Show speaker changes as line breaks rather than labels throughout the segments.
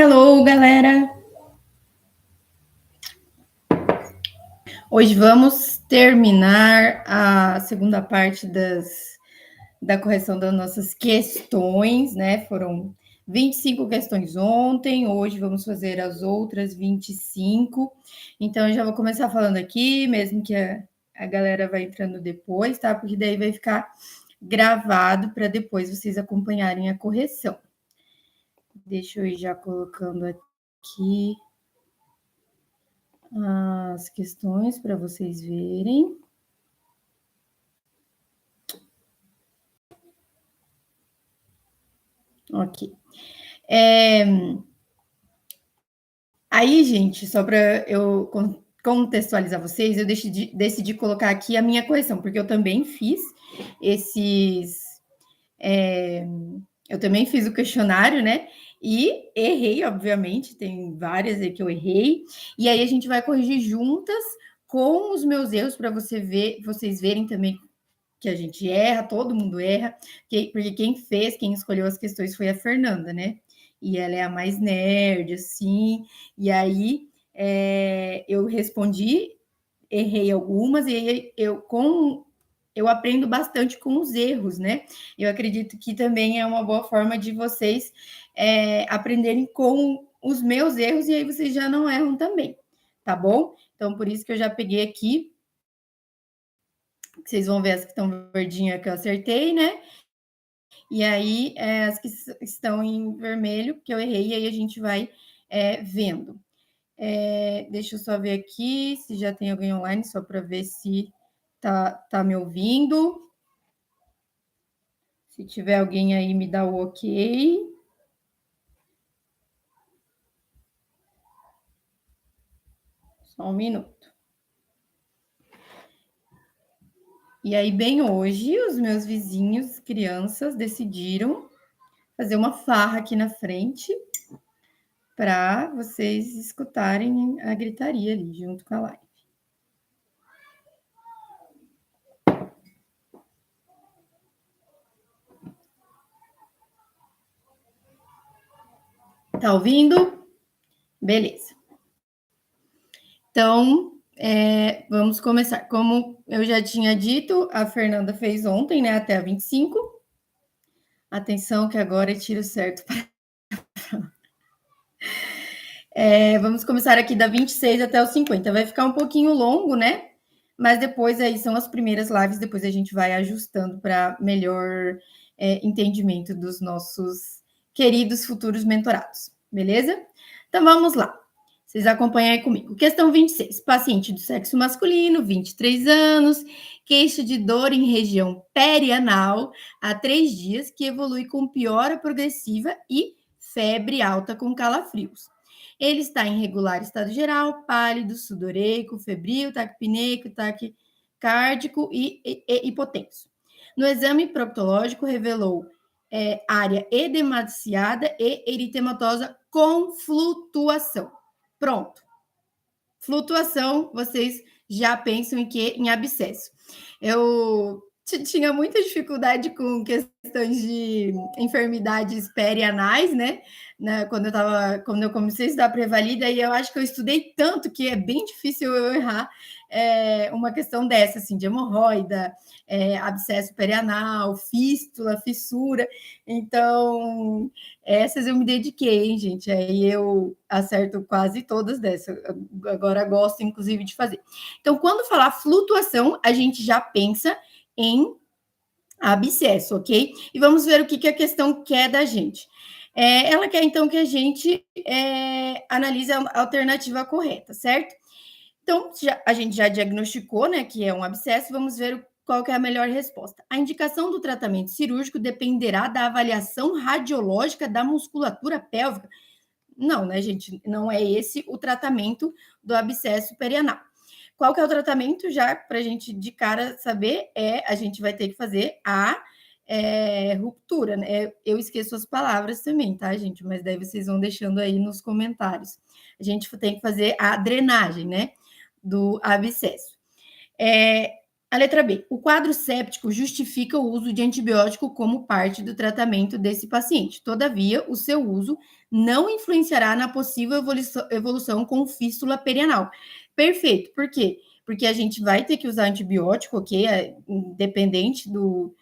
Hello, galera! Hoje vamos terminar a segunda parte da correção das nossas questões, né? Foram 25 questões ontem, hoje vamos fazer as outras 25. Então, eu já vou começar falando aqui, mesmo que a galera vai entrando depois, tá? Porque daí vai ficar gravado para depois vocês acompanharem a correção. Deixa eu ir já colocando aqui as questões para vocês verem. Ok. Aí, gente, só para eu contextualizar vocês, eu decidi colocar aqui a minha correção, porque eu também fiz esses. Eu também fiz o questionário, né? E errei, obviamente, tem várias aí que eu errei. E aí a gente vai corrigir juntas com os meus erros para vocês verem também que a gente erra, todo mundo erra, porque quem escolheu as questões foi a Fernanda, né? E ela é a mais nerd, assim. E aí eu respondi, errei algumas, e aí eu aprendo bastante com os erros, né? Eu acredito que também é uma boa forma de vocês aprenderem com os meus erros, e aí vocês já não erram também, tá bom? Então, por isso que eu já peguei aqui. Vocês vão ver as que estão verdinha que eu acertei, né? E aí, as que estão em vermelho, que eu errei, e aí a gente vai vendo. Deixa eu só ver aqui se já tem alguém online, só para ver se tá me ouvindo. Se tiver alguém aí, me dá o ok. Só um minuto. E aí, bem hoje, os meus vizinhos, crianças, decidiram fazer uma farra aqui na frente para vocês escutarem a gritaria ali junto com a live. Tá ouvindo? Beleza. Então, vamos começar. Como eu já tinha dito, a Fernanda fez ontem, né, até a 25. Atenção que agora é tiro certo. Vamos começar aqui da 26 até o 50. Vai ficar um pouquinho longo, né? Mas depois aí são as primeiras lives, depois a gente vai ajustando para melhor entendimento dos nossos queridos futuros mentorados, beleza? Então vamos lá. Vocês acompanham aí comigo. Questão 26. Paciente do sexo masculino, 23 anos, queixa de dor em região perianal há 3 dias, que evolui com piora progressiva e febre alta com calafrios. Ele está em regular estado geral, pálido, sudoreico, febril, taquipneico, taquicárdico e hipotenso. No exame proctológico, revelou área edemaciada e eritematosa com flutuação. Pronto. Flutuação, vocês já pensam em quê? Em abscesso. Eu tinha muita dificuldade com questões de enfermidades perianais, né? Quando eu comecei a estudar Prevalida, e eu acho que eu estudei tanto que é bem difícil eu errar uma questão dessa, assim, de hemorroida, abscesso perianal, fístula, fissura. Então, essas eu me dediquei, hein, gente? Aí eu acerto quase todas dessas. Agora gosto, inclusive, de fazer. Então, quando falar flutuação, a gente já pensa em abscesso, ok? E vamos ver o que a questão quer da gente. Ela quer, então, que a gente analise a alternativa correta, certo? Então, a gente já diagnosticou, né, que é um abscesso, vamos ver qual que é a melhor resposta. A indicação do tratamento cirúrgico dependerá da avaliação radiológica da musculatura pélvica. Não, né, gente? Não é esse o tratamento do abscesso perianal. Qual que é o tratamento? Já para a gente de cara saber, a gente vai ter que fazer a ruptura, né? Eu esqueço as palavras também, tá, gente? Mas daí vocês vão deixando aí nos comentários. A gente tem que fazer a drenagem, né? Do abscesso. A letra B. O quadro séptico justifica o uso de antibiótico como parte do tratamento desse paciente. Todavia, o seu uso não influenciará na possível evolução com fístula perianal. Perfeito. Por quê? Porque a gente vai ter que usar antibiótico, ok? Independente do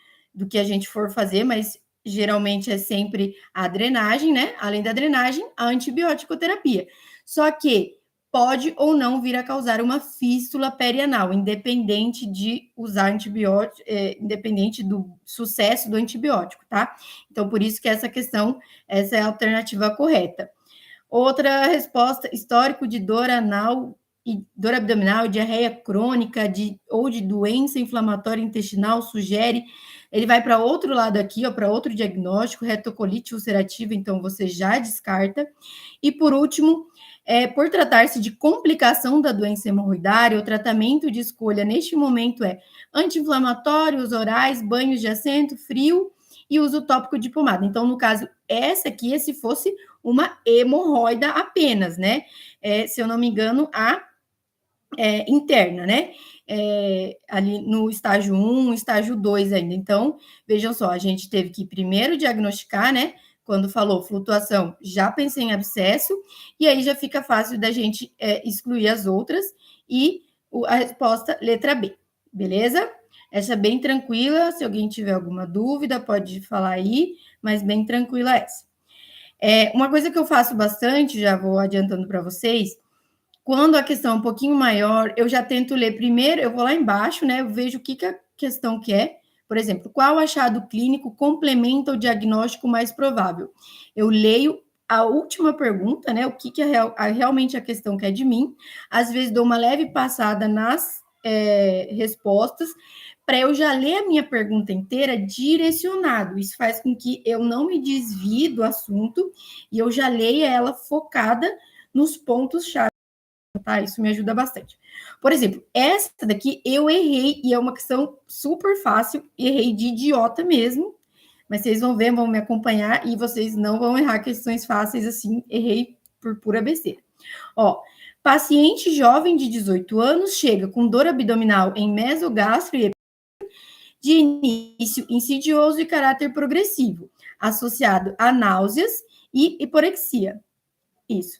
que a gente for fazer, mas geralmente é sempre a drenagem, né? Além da drenagem, a antibiótico terapia. Só que pode ou não vir a causar uma fístula perianal, independente de usar antibiótico, independente do sucesso do antibiótico, tá? Então, por isso que essa é a alternativa correta. Outra resposta, histórico de dor anal e dor abdominal, diarreia crônica ou de doença inflamatória intestinal sugere, ele vai para outro lado aqui, ó, para outro diagnóstico, retocolite ulcerativa, então você já descarta. E por último, por tratar-se de complicação da doença hemorroidária, o tratamento de escolha neste momento é anti-inflamatórios orais, banhos de assento, frio e uso tópico de pomada. Então, no caso, essa aqui é se fosse uma hemorroida apenas, né? Se eu não me engano, interna, né? Ali no estágio 1, estágio 2 ainda. Então, vejam só, a gente teve que primeiro diagnosticar, né? Quando falou flutuação, já pensei em abscesso, e aí já fica fácil da gente excluir as outras, e a resposta, letra B, beleza? Essa é bem tranquila, se alguém tiver alguma dúvida, pode falar aí, mas bem tranquila essa. Uma coisa que eu faço bastante, já vou adiantando para vocês, quando a questão é um pouquinho maior, eu já tento ler primeiro, eu vou lá embaixo, né? Eu vejo o que a questão quer. Por exemplo, qual achado clínico complementa o diagnóstico mais provável? Eu leio a última pergunta, né? O que realmente a questão quer de mim. Às vezes dou uma leve passada nas respostas, para eu já ler a minha pergunta inteira direcionado. Isso faz com que eu não me desvie do assunto e eu já leia ela focada nos pontos-chave. Tá? Isso me ajuda bastante. Por exemplo, essa daqui eu errei, e é uma questão super fácil, errei de idiota mesmo, mas vocês vão ver, vão me acompanhar, e vocês não vão errar questões fáceis assim, errei por pura besteira. Ó, paciente jovem de 18 anos chega com dor abdominal em mesogastro e de início insidioso e caráter progressivo, associado a náuseas e hiporexia. Isso.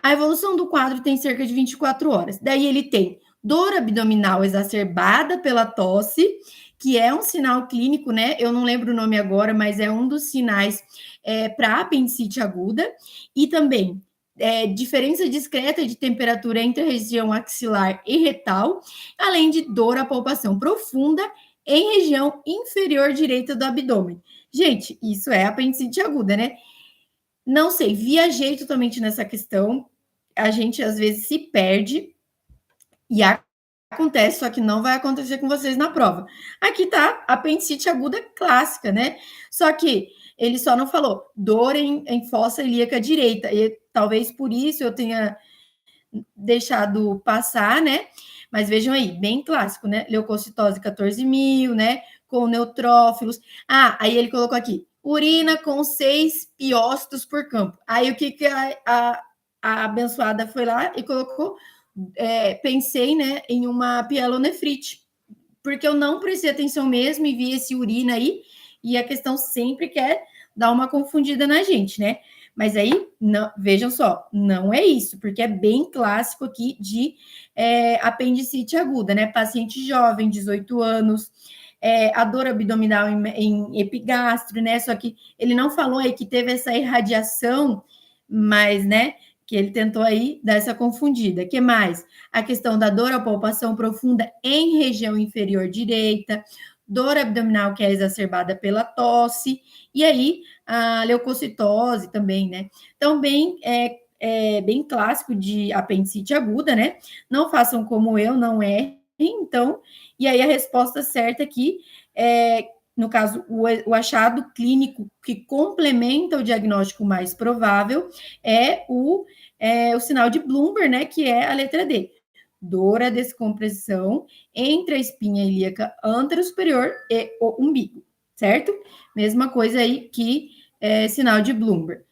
A evolução do quadro tem cerca de 24 horas. Daí ele tem dor abdominal exacerbada pela tosse, que é um sinal clínico, né? Eu não lembro o nome agora, mas é um dos sinais para apendicite aguda. E também diferença discreta de temperatura entre a região axilar e retal, além de dor à palpação profunda em região inferior direita do abdômen. Gente, isso é apendicite aguda, né? Não sei, viajei totalmente nessa questão. A gente às vezes se perde e acontece, só que não vai acontecer com vocês na prova. Aqui tá apendicite aguda clássica, né? Só que ele só não falou dor em fossa ilíaca direita, e talvez por isso eu tenha deixado passar, né? Mas vejam aí, bem clássico, né? Leucocitose 14.000, né? Com neutrófilos. Aí ele colocou aqui, urina com 6 piócitos por campo. Aí o que a abençoada foi lá e colocou, pensei, né, em uma pielonefrite, porque eu não prestei atenção mesmo e vi esse urina aí, e a questão sempre quer dar uma confundida na gente, né? Mas aí, não, vejam só, não é isso, porque é bem clássico aqui de apendicite aguda, né? Paciente jovem, 18 anos, a dor abdominal em epigastro, né? Só que ele não falou aí que teve essa irradiação, mas, né, que ele tentou aí dar essa confundida. O que mais? A questão da dor à palpação profunda em região inferior direita, dor abdominal que é exacerbada pela tosse, e aí a leucocitose também, né? Então, bem clássico de apendicite aguda, né? Não façam como eu, não errem, então. E aí a resposta certa aqui no caso, o achado clínico que complementa o diagnóstico mais provável é o sinal de Bloomberg, né? Que é a letra D. Dor à descompressão entre a espinha ilíaca anterosuperior e o umbigo, certo? Mesma coisa aí que sinal de Bloomberg.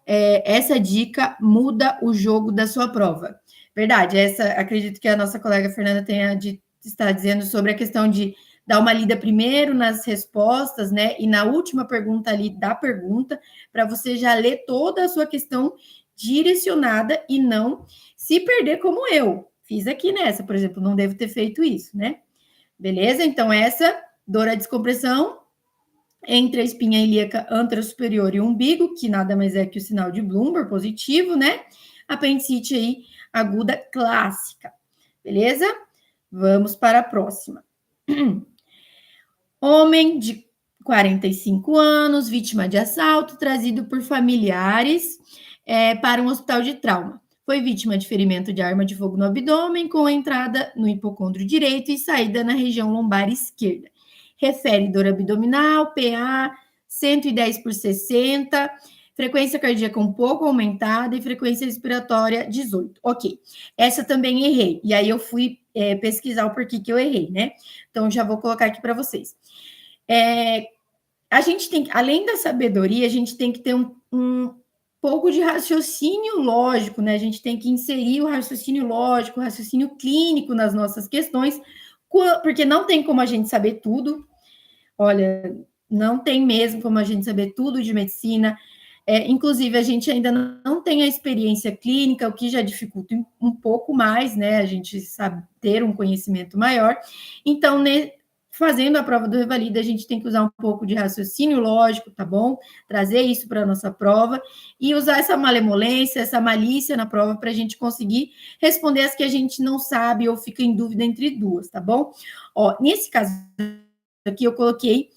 Essa dica muda o jogo da sua prova. Verdade, essa acredito que a nossa colega Fernanda tenha está dizendo sobre a questão de dar uma lida primeiro nas respostas, né? E na última pergunta ali da pergunta, para você já ler toda a sua questão direcionada e não se perder como eu fiz aqui nessa, por exemplo, não devo ter feito isso, né? Beleza? Então, essa dor à descompressão entre a espinha ilíaca anterosuperior e o umbigo, que nada mais é que o sinal de Bloomberg positivo, né? Apendicite aí aguda clássica. Beleza? Vamos para a próxima. Homem de 45 anos, vítima de assalto, trazido por familiares para um hospital de trauma. Foi vítima de ferimento de arma de fogo no abdômen, com entrada no hipocôndrio direito e saída na região lombar esquerda. Refere dor abdominal, PA 110 por 60, frequência cardíaca um pouco aumentada e frequência respiratória 18. Ok, essa também errei. E aí eu fui pesquisar o porquê que eu errei, né? Então já vou colocar aqui para vocês. A gente tem, além da sabedoria, a gente tem que ter um pouco de raciocínio lógico, né? A gente tem que inserir o raciocínio lógico, o raciocínio clínico nas nossas questões, porque não tem como a gente saber tudo. Olha, não tem mesmo como a gente saber tudo de medicina. Inclusive, a gente ainda não tem a experiência clínica, o que já dificulta um pouco mais, né? A gente sabe ter um conhecimento maior. Então, fazendo a prova do Revalida, a gente tem que usar um pouco de raciocínio lógico, tá bom? Trazer isso para a nossa prova e usar essa malemolência, essa malícia na prova para a gente conseguir responder as que a gente não sabe ou fica em dúvida entre duas, tá bom? Ó, nesse caso aqui eu coloquei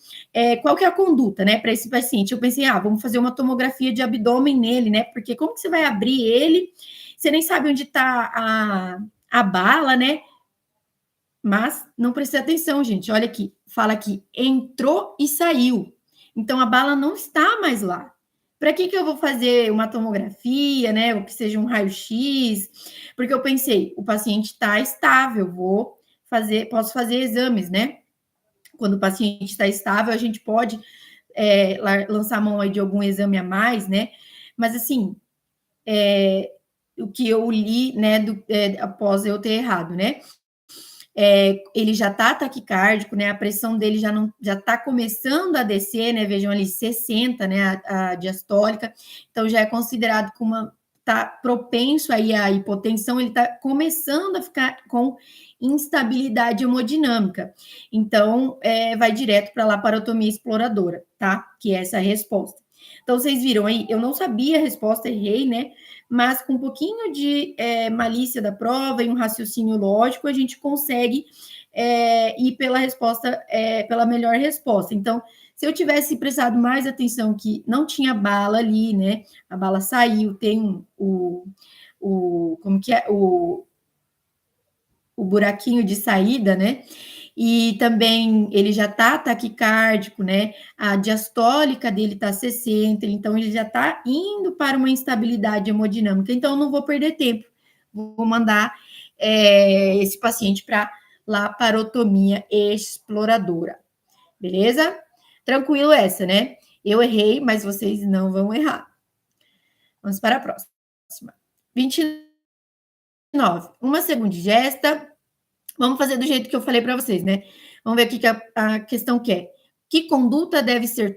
qual que é a conduta, né, para esse paciente. Eu pensei, vamos fazer uma tomografia de abdômen nele, né, porque como que você vai abrir ele, você nem sabe onde está a bala, né, mas não prestei atenção, gente, olha aqui, fala aqui, entrou e saiu, então a bala não está mais lá. Para que eu vou fazer uma tomografia, né, ou que seja um raio-x? Porque eu pensei, o paciente está estável, posso fazer exames, né? Quando o paciente está estável, a gente pode lançar a mão aí de algum exame a mais, né? Mas, assim, o que eu li, né, após eu ter errado, né? Ele já está taquicárdico, né? A pressão dele já está começando a descer, né? Vejam ali, 60, né? A diastólica. Então, já é considerado como está propenso aí à hipotensão, ele está começando a ficar com instabilidade hemodinâmica. Então, vai direto para a laparotomia exploradora, tá? Que é essa a resposta. Então, vocês viram aí, eu não sabia a resposta, errei, né? Mas com um pouquinho de malícia da prova e um raciocínio lógico, a gente consegue ir pela resposta, pela melhor resposta. Então, se eu tivesse prestado mais atenção que não tinha bala ali, né? A bala saiu, tem como que é? O buraquinho de saída, né? E também ele já está taquicárdico, né? A diastólica dele está 60, então ele já está indo para uma instabilidade hemodinâmica. Então, eu não vou perder tempo, vou mandar esse paciente para laparotomia exploradora. Beleza? Tranquilo essa, né? Eu errei, mas vocês não vão errar. Vamos para a próxima. 29. Uma segunddigesta. Vamos fazer do jeito que eu falei para vocês, né? Vamos ver o que a questão quer. Que conduta deve ser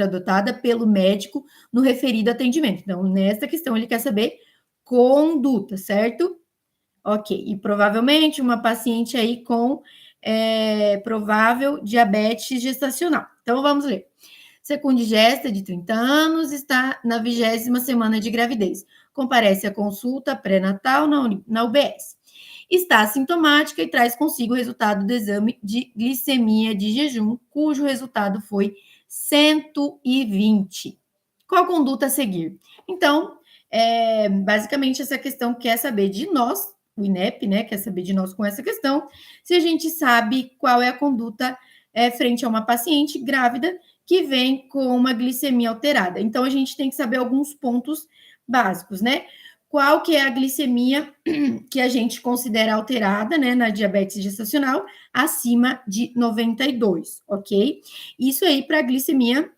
adotada pelo médico no referido atendimento? Então, nesta questão, ele quer saber conduta, certo? Ok. E provavelmente uma paciente aí com provável diabetes gestacional. Então, vamos ler. Secundigesta, de 30 anos, está na 20ª semana de gravidez. Comparece à consulta pré-natal na UBS. Está assintomática e traz consigo o resultado do exame de glicemia de jejum, cujo resultado foi 120. Qual conduta a seguir? Então, basicamente, essa questão quer saber de nós, o INEP, né, quer saber de nós com essa questão, se a gente sabe qual é a conduta frente a uma paciente grávida que vem com uma glicemia alterada. Então, a gente tem que saber alguns pontos básicos, né? Qual que é a glicemia que a gente considera alterada, né, na diabetes gestacional, acima de 92, ok? Isso aí para a glicemia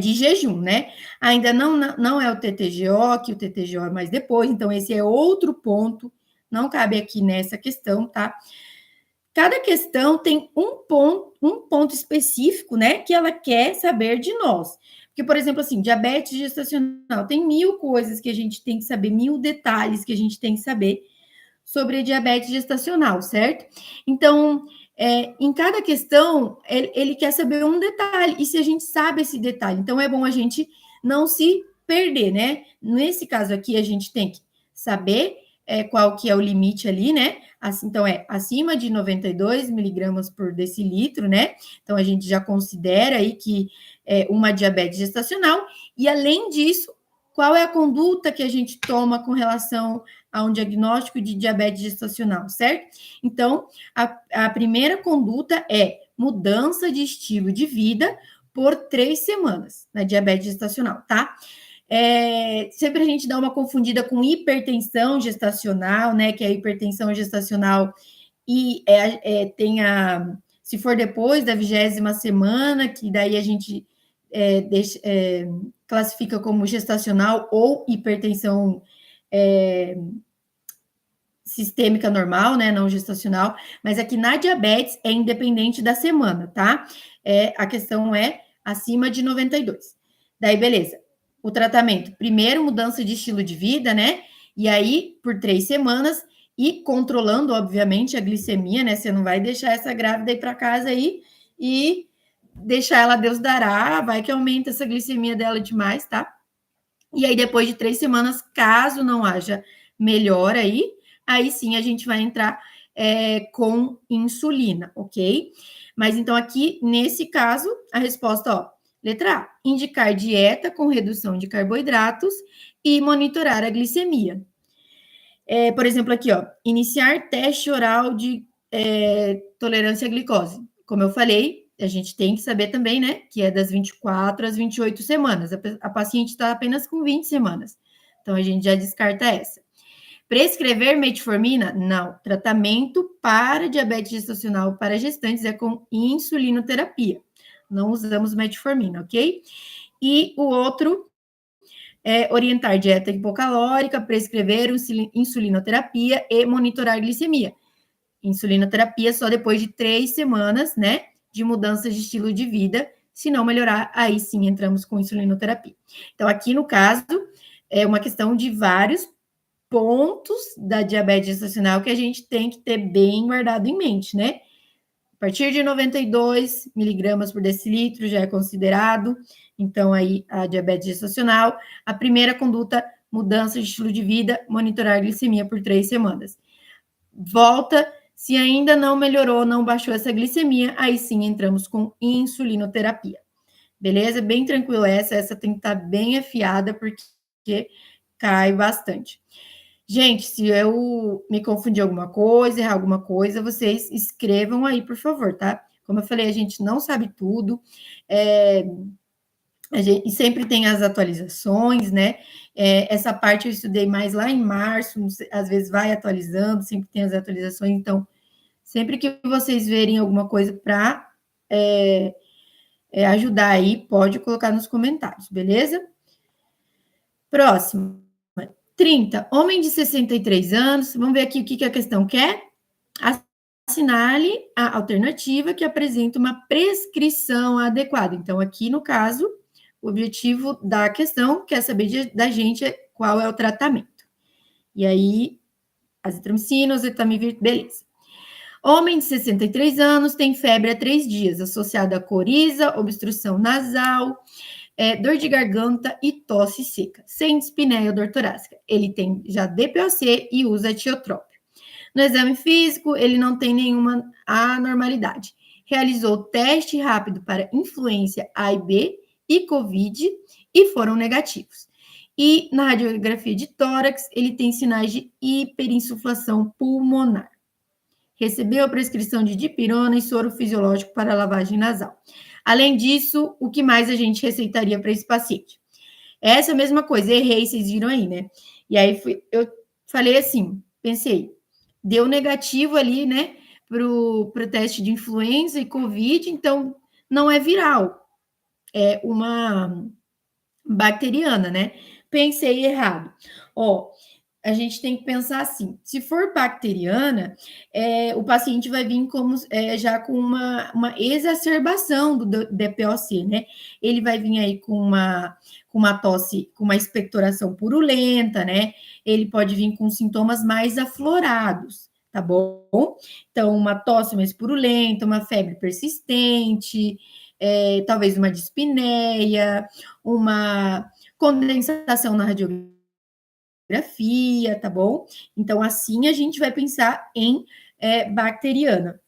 de jejum, né? Ainda não é o TTGO, que o TTGO é mais depois, então esse é outro ponto, não cabe aqui nessa questão, tá? Cada questão tem um ponto específico, né, que ela quer saber de nós. Porque, por exemplo, assim, diabetes gestacional, tem 1000 coisas que a gente tem que saber, 1000 detalhes que a gente tem que saber sobre a diabetes gestacional, certo? Então, em cada questão, ele quer saber um detalhe, e se a gente sabe esse detalhe, então é bom a gente não se perder, né? Nesse caso aqui, a gente tem que saber qual que é o limite ali, né? Assim, então, é acima de 92 miligramas por decilitro, né? Então, a gente já considera aí que é uma diabetes gestacional, e além disso, qual é a conduta que a gente toma com relação a um diagnóstico de diabetes gestacional, certo? Então, a primeira conduta é mudança de estilo de vida por 3 semanas na diabetes gestacional, tá? Sempre a gente dá uma confundida com hipertensão gestacional, né? Que a hipertensão gestacional e tem a. Se for depois da 20ª semana, que daí a gente classifica como gestacional ou hipertensão sistêmica normal, né, não gestacional, mas aqui na diabetes é independente da semana, tá? A questão é acima de 92. Daí, beleza. O tratamento, primeiro, mudança de estilo de vida, né? E aí, por 3 semanas, e controlando, obviamente, a glicemia, né? Você não vai deixar essa grávida ir para casa aí e deixar ela, Deus dará, vai que aumenta essa glicemia dela demais, tá? E aí, depois de 3 semanas, caso não haja melhora aí sim a gente vai entrar com insulina, ok? Mas então, aqui, nesse caso, a resposta, ó, letra A, indicar dieta com redução de carboidratos e monitorar a glicemia. Por exemplo, aqui, ó, iniciar teste oral de tolerância à glicose. Como eu falei, a gente tem que saber também, né, que é das 24 às 28 semanas. A paciente está apenas com 20 semanas. Então, a gente já descarta essa. Prescrever metformina? Não. Tratamento para diabetes gestacional para gestantes é com insulinoterapia. Não usamos metformina, ok? E o outro é orientar dieta hipocalórica, prescrever insulinoterapia e monitorar glicemia. Insulinoterapia só depois de 3 semanas, né, de mudança de estilo de vida. Se não melhorar, aí sim entramos com insulinoterapia. Então, aqui no caso, é uma questão de vários pontos da diabetes gestacional que a gente tem que ter bem guardado em mente, né? A partir de 92 miligramas por decilitro já é considerado, então aí a diabetes gestacional. A primeira conduta, mudança de estilo de vida, monitorar a glicemia por 3 semanas. Volta, se ainda não melhorou, não baixou essa glicemia, aí sim entramos com insulinoterapia. Beleza? Bem tranquilo essa tem que estar bem afiada, porque cai bastante. Gente, se eu me confundir alguma coisa, errar alguma coisa, vocês escrevam aí, por favor, tá? Como eu falei, a gente não sabe tudo, e sempre tem as atualizações, né? Essa parte eu estudei mais lá em março, às vezes vai atualizando, sempre tem as atualizações, então, sempre que vocês verem alguma coisa para ajudar aí, pode colocar nos comentários, beleza? Próximo. 30. Homem de 63 anos. Vamos ver aqui o que a questão quer. Assinale a alternativa que apresenta uma prescrição adequada. Então, aqui no caso, o objetivo da questão quer saber da gente qual é o tratamento. E aí, azitromicina, oseltamivir, beleza. Homem de 63 anos tem febre há 3 dias, associada a coriza, obstrução nasal, dor de garganta e tosse seca, sem dispneia ou dor torácica. Ele tem já DPOC e usa tiotrópio. No exame físico, ele não tem nenhuma anormalidade. Realizou teste rápido para influência A e B e COVID e foram negativos. E na radiografia de tórax, ele tem sinais de hiperinsuflação pulmonar. Recebeu a prescrição de dipirona e soro fisiológico para lavagem nasal. Além disso, o que mais a gente receitaria para esse paciente? Essa mesma coisa, errei, vocês viram aí, né? E aí eu falei assim, pensei, deu negativo ali, né, pro teste de influenza e Covid, então não é viral, é uma bacteriana, né? Pensei errado. Ó, a gente tem que pensar assim: se for bacteriana, o paciente vai vir como já com uma exacerbação do DPOC, né? Ele vai vir aí com uma tosse, com uma expectoração purulenta, né? Ele pode vir com sintomas mais aflorados, tá bom? Então, uma tosse mais purulenta, uma febre persistente, talvez uma dispneia, uma condensação na radiografia, tá bom? Então, assim a gente vai pensar em bacteriana.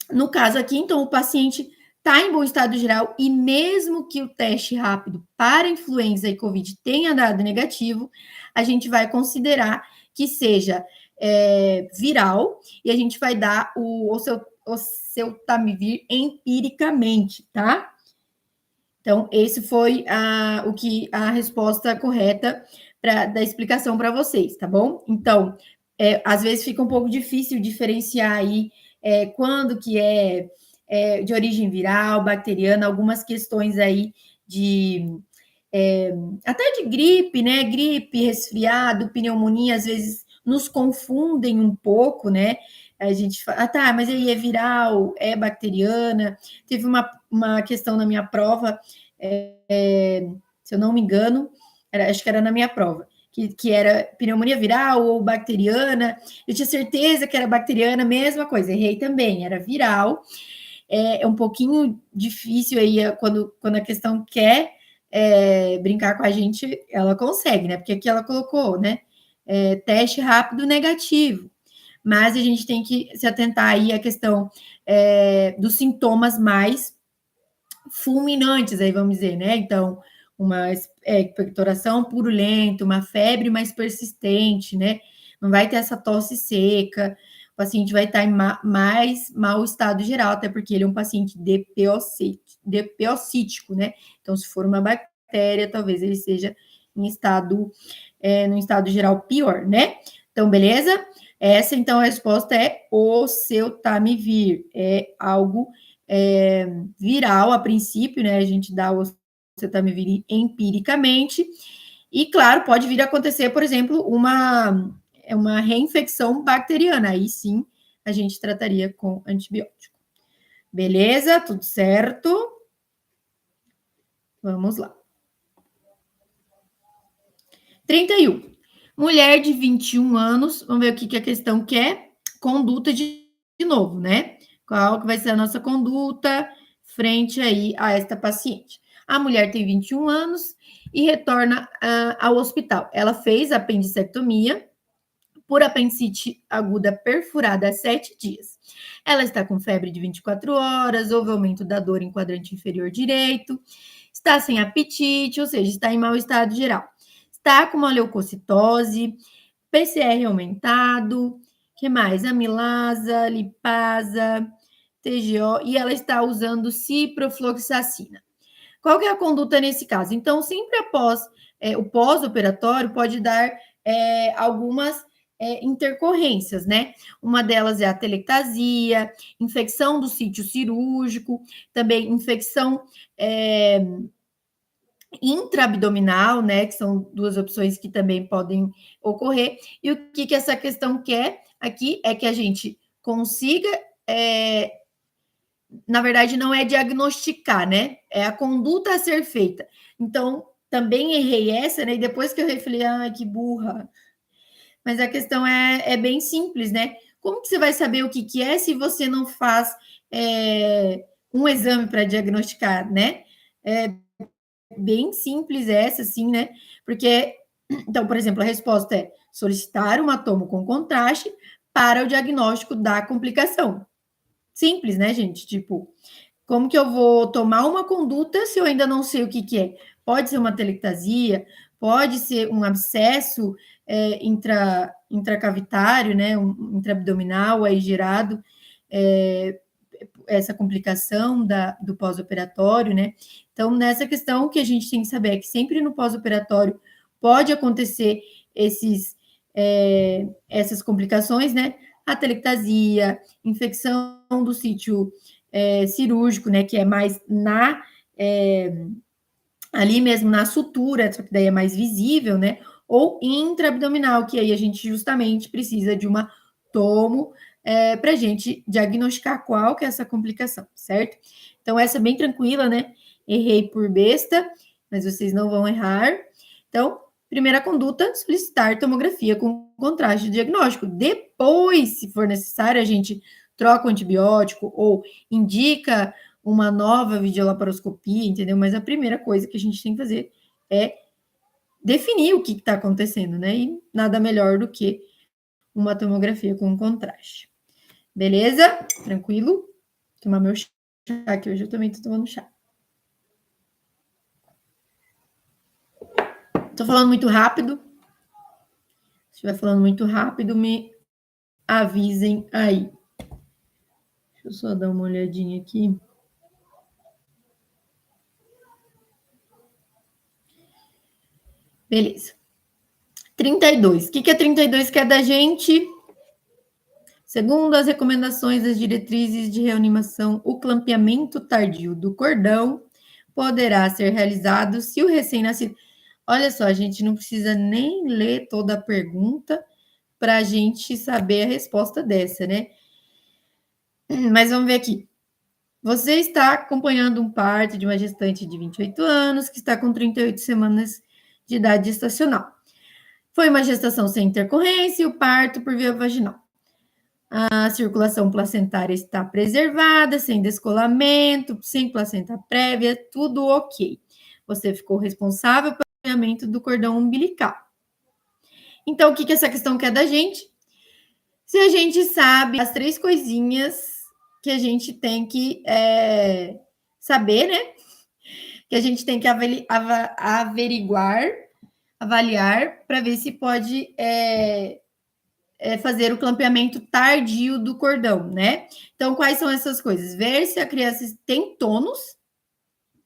No caso aqui, então, o paciente está em bom estado geral e mesmo que o teste rápido para influenza e Covid tenha dado negativo, a gente vai considerar que seja viral e a gente vai dar o seu Tamivir empiricamente, tá? Então, esse foi a resposta correta da explicação para vocês, tá bom? Então, às vezes fica um pouco difícil diferenciar aí quando que é de origem viral, bacteriana, algumas questões aí de até de gripe, né? Gripe, resfriado, pneumonia, às vezes nos confundem um pouco, né? A gente fala, tá, mas aí é viral, é bacteriana. Teve uma questão na minha prova, se eu não me engano, acho que era na minha prova, que era pneumonia viral ou bacteriana. Eu tinha certeza que era bacteriana, mesma coisa, errei também, era viral. É um pouquinho difícil aí quando a questão quer brincar com a gente, ela consegue, né? Porque aqui ela colocou, né? Teste rápido negativo. Mas a gente tem que se atentar aí à questão dos sintomas mais fulminantes, aí vamos dizer, né? Então, uma expectoração purulenta, uma febre mais persistente, né? Não vai ter essa tosse seca, o paciente vai estar em mais mau estado geral, até porque ele é um paciente DPOcítico, né? Então, se for uma bactéria, talvez ele seja em estado, no estado geral pior, né? Então, beleza? Essa, então, a resposta é oseltamivir. É algo viral a princípio, né? A gente dá o oseltamivir empiricamente. E, claro, pode vir a acontecer, por exemplo, uma reinfecção bacteriana. Aí sim, a gente trataria com antibiótico. Beleza? Tudo certo? Vamos lá. 31. Mulher de 21 anos. Vamos ver o que a questão quer. Conduta de novo, né? Qual que vai ser a nossa conduta frente aí a esta paciente? A mulher tem 21 anos e retorna ao hospital. Ela fez apendicectomia por apendicite aguda perfurada há 7 dias. Ela está com febre de 24 horas, houve aumento da dor em quadrante inferior direito, está sem apetite, ou seja, está em mau estado geral. Está com uma leucocitose, PCR aumentado, que mais? Amilasa, lipasa, TGO, e ela está usando ciprofloxacina. Qual que é a conduta nesse caso? Então, sempre após o pós-operatório, pode dar algumas intercorrências, né? Uma delas é a telectasia, infecção do sítio cirúrgico, também infecção intraabdominal, né? Que são duas opções que também podem ocorrer. E o que essa questão quer aqui é que a gente consiga na verdade, não é diagnosticar, né? É a conduta a ser feita. Então, também errei essa, né? E depois que eu errei, falei, ai, que burra. Mas a questão é bem simples, né? Como que você vai saber o que é se você não faz um exame para diagnosticar, né? É bem simples essa, assim, né? Porque, então, por exemplo, a resposta é solicitar uma tomo com contraste para o diagnóstico da complicação. Simples, né, gente? Tipo, como que eu vou tomar uma conduta se eu ainda não sei o que é? Pode ser uma telectasia, pode ser um abscesso intracavitário, né, um intraabdominal aí gerado, essa complicação do pós-operatório, né? Então, nessa questão, o que a gente tem que saber é que sempre no pós-operatório pode acontecer essas complicações, né? A telectasia, infecção do sítio cirúrgico, né? Que é mais ali mesmo na sutura, só que daí é mais visível, né? ou intraabdominal, que aí a gente justamente precisa de uma tomo para a gente diagnosticar qual que é essa complicação, certo? Então, essa é bem tranquila, né? Errei por besta, mas vocês não vão errar. Então, primeira conduta, solicitar tomografia com contraste diagnóstico. Depois, se for necessário, a gente troca o antibiótico ou indica uma nova videolaparoscopia, entendeu? Mas a primeira coisa que a gente tem que fazer é definir o que está acontecendo, né? E nada melhor do que uma tomografia com contraste. Beleza? Tranquilo? Vou tomar meu chá, que hoje eu também estou tomando chá. Estou falando muito rápido. Se estiver falando muito rápido, me avisem aí. Deixa eu só dar uma olhadinha aqui. Beleza. 32. O que é 32 que é da gente? Segundo as recomendações das diretrizes de reanimação, o clampeamento tardio do cordão poderá ser realizado se o recém-nascido... Olha só, a gente não precisa nem ler toda a pergunta para a gente saber a resposta dessa, né? Mas vamos ver aqui. Você está acompanhando um parto de uma gestante de 28 anos que está com 38 semanas de idade gestacional. Foi uma gestação sem intercorrência e o parto por via vaginal. A circulação placentária está preservada, sem descolamento, sem placenta prévia, tudo ok. Você ficou responsável pelo acompanhamento do cordão umbilical. Então, o que essa questão quer da gente? Se a gente sabe as 3 coisinhas que a gente tem que saber, né? Que a gente tem que averiguar, avaliar, para ver se pode fazer o clampeamento tardio do cordão, né? Então, quais são essas coisas? Ver se a criança tem tônus,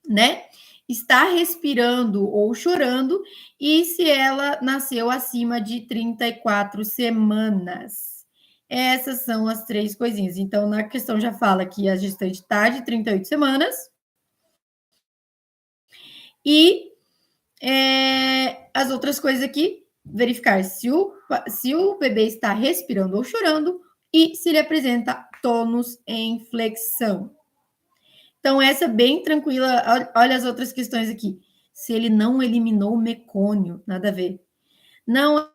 né? Está respirando ou chorando e se ela nasceu acima de 34 semanas. Essas são as 3 coisinhas. Então, na questão já fala que a gestante está de 38 semanas e as outras coisas aqui, verificar se o bebê está respirando ou chorando e se ele apresenta tônus em flexão. Então, essa bem tranquila. Olha as outras questões aqui. Se ele não eliminou o mecônio, nada a ver. Não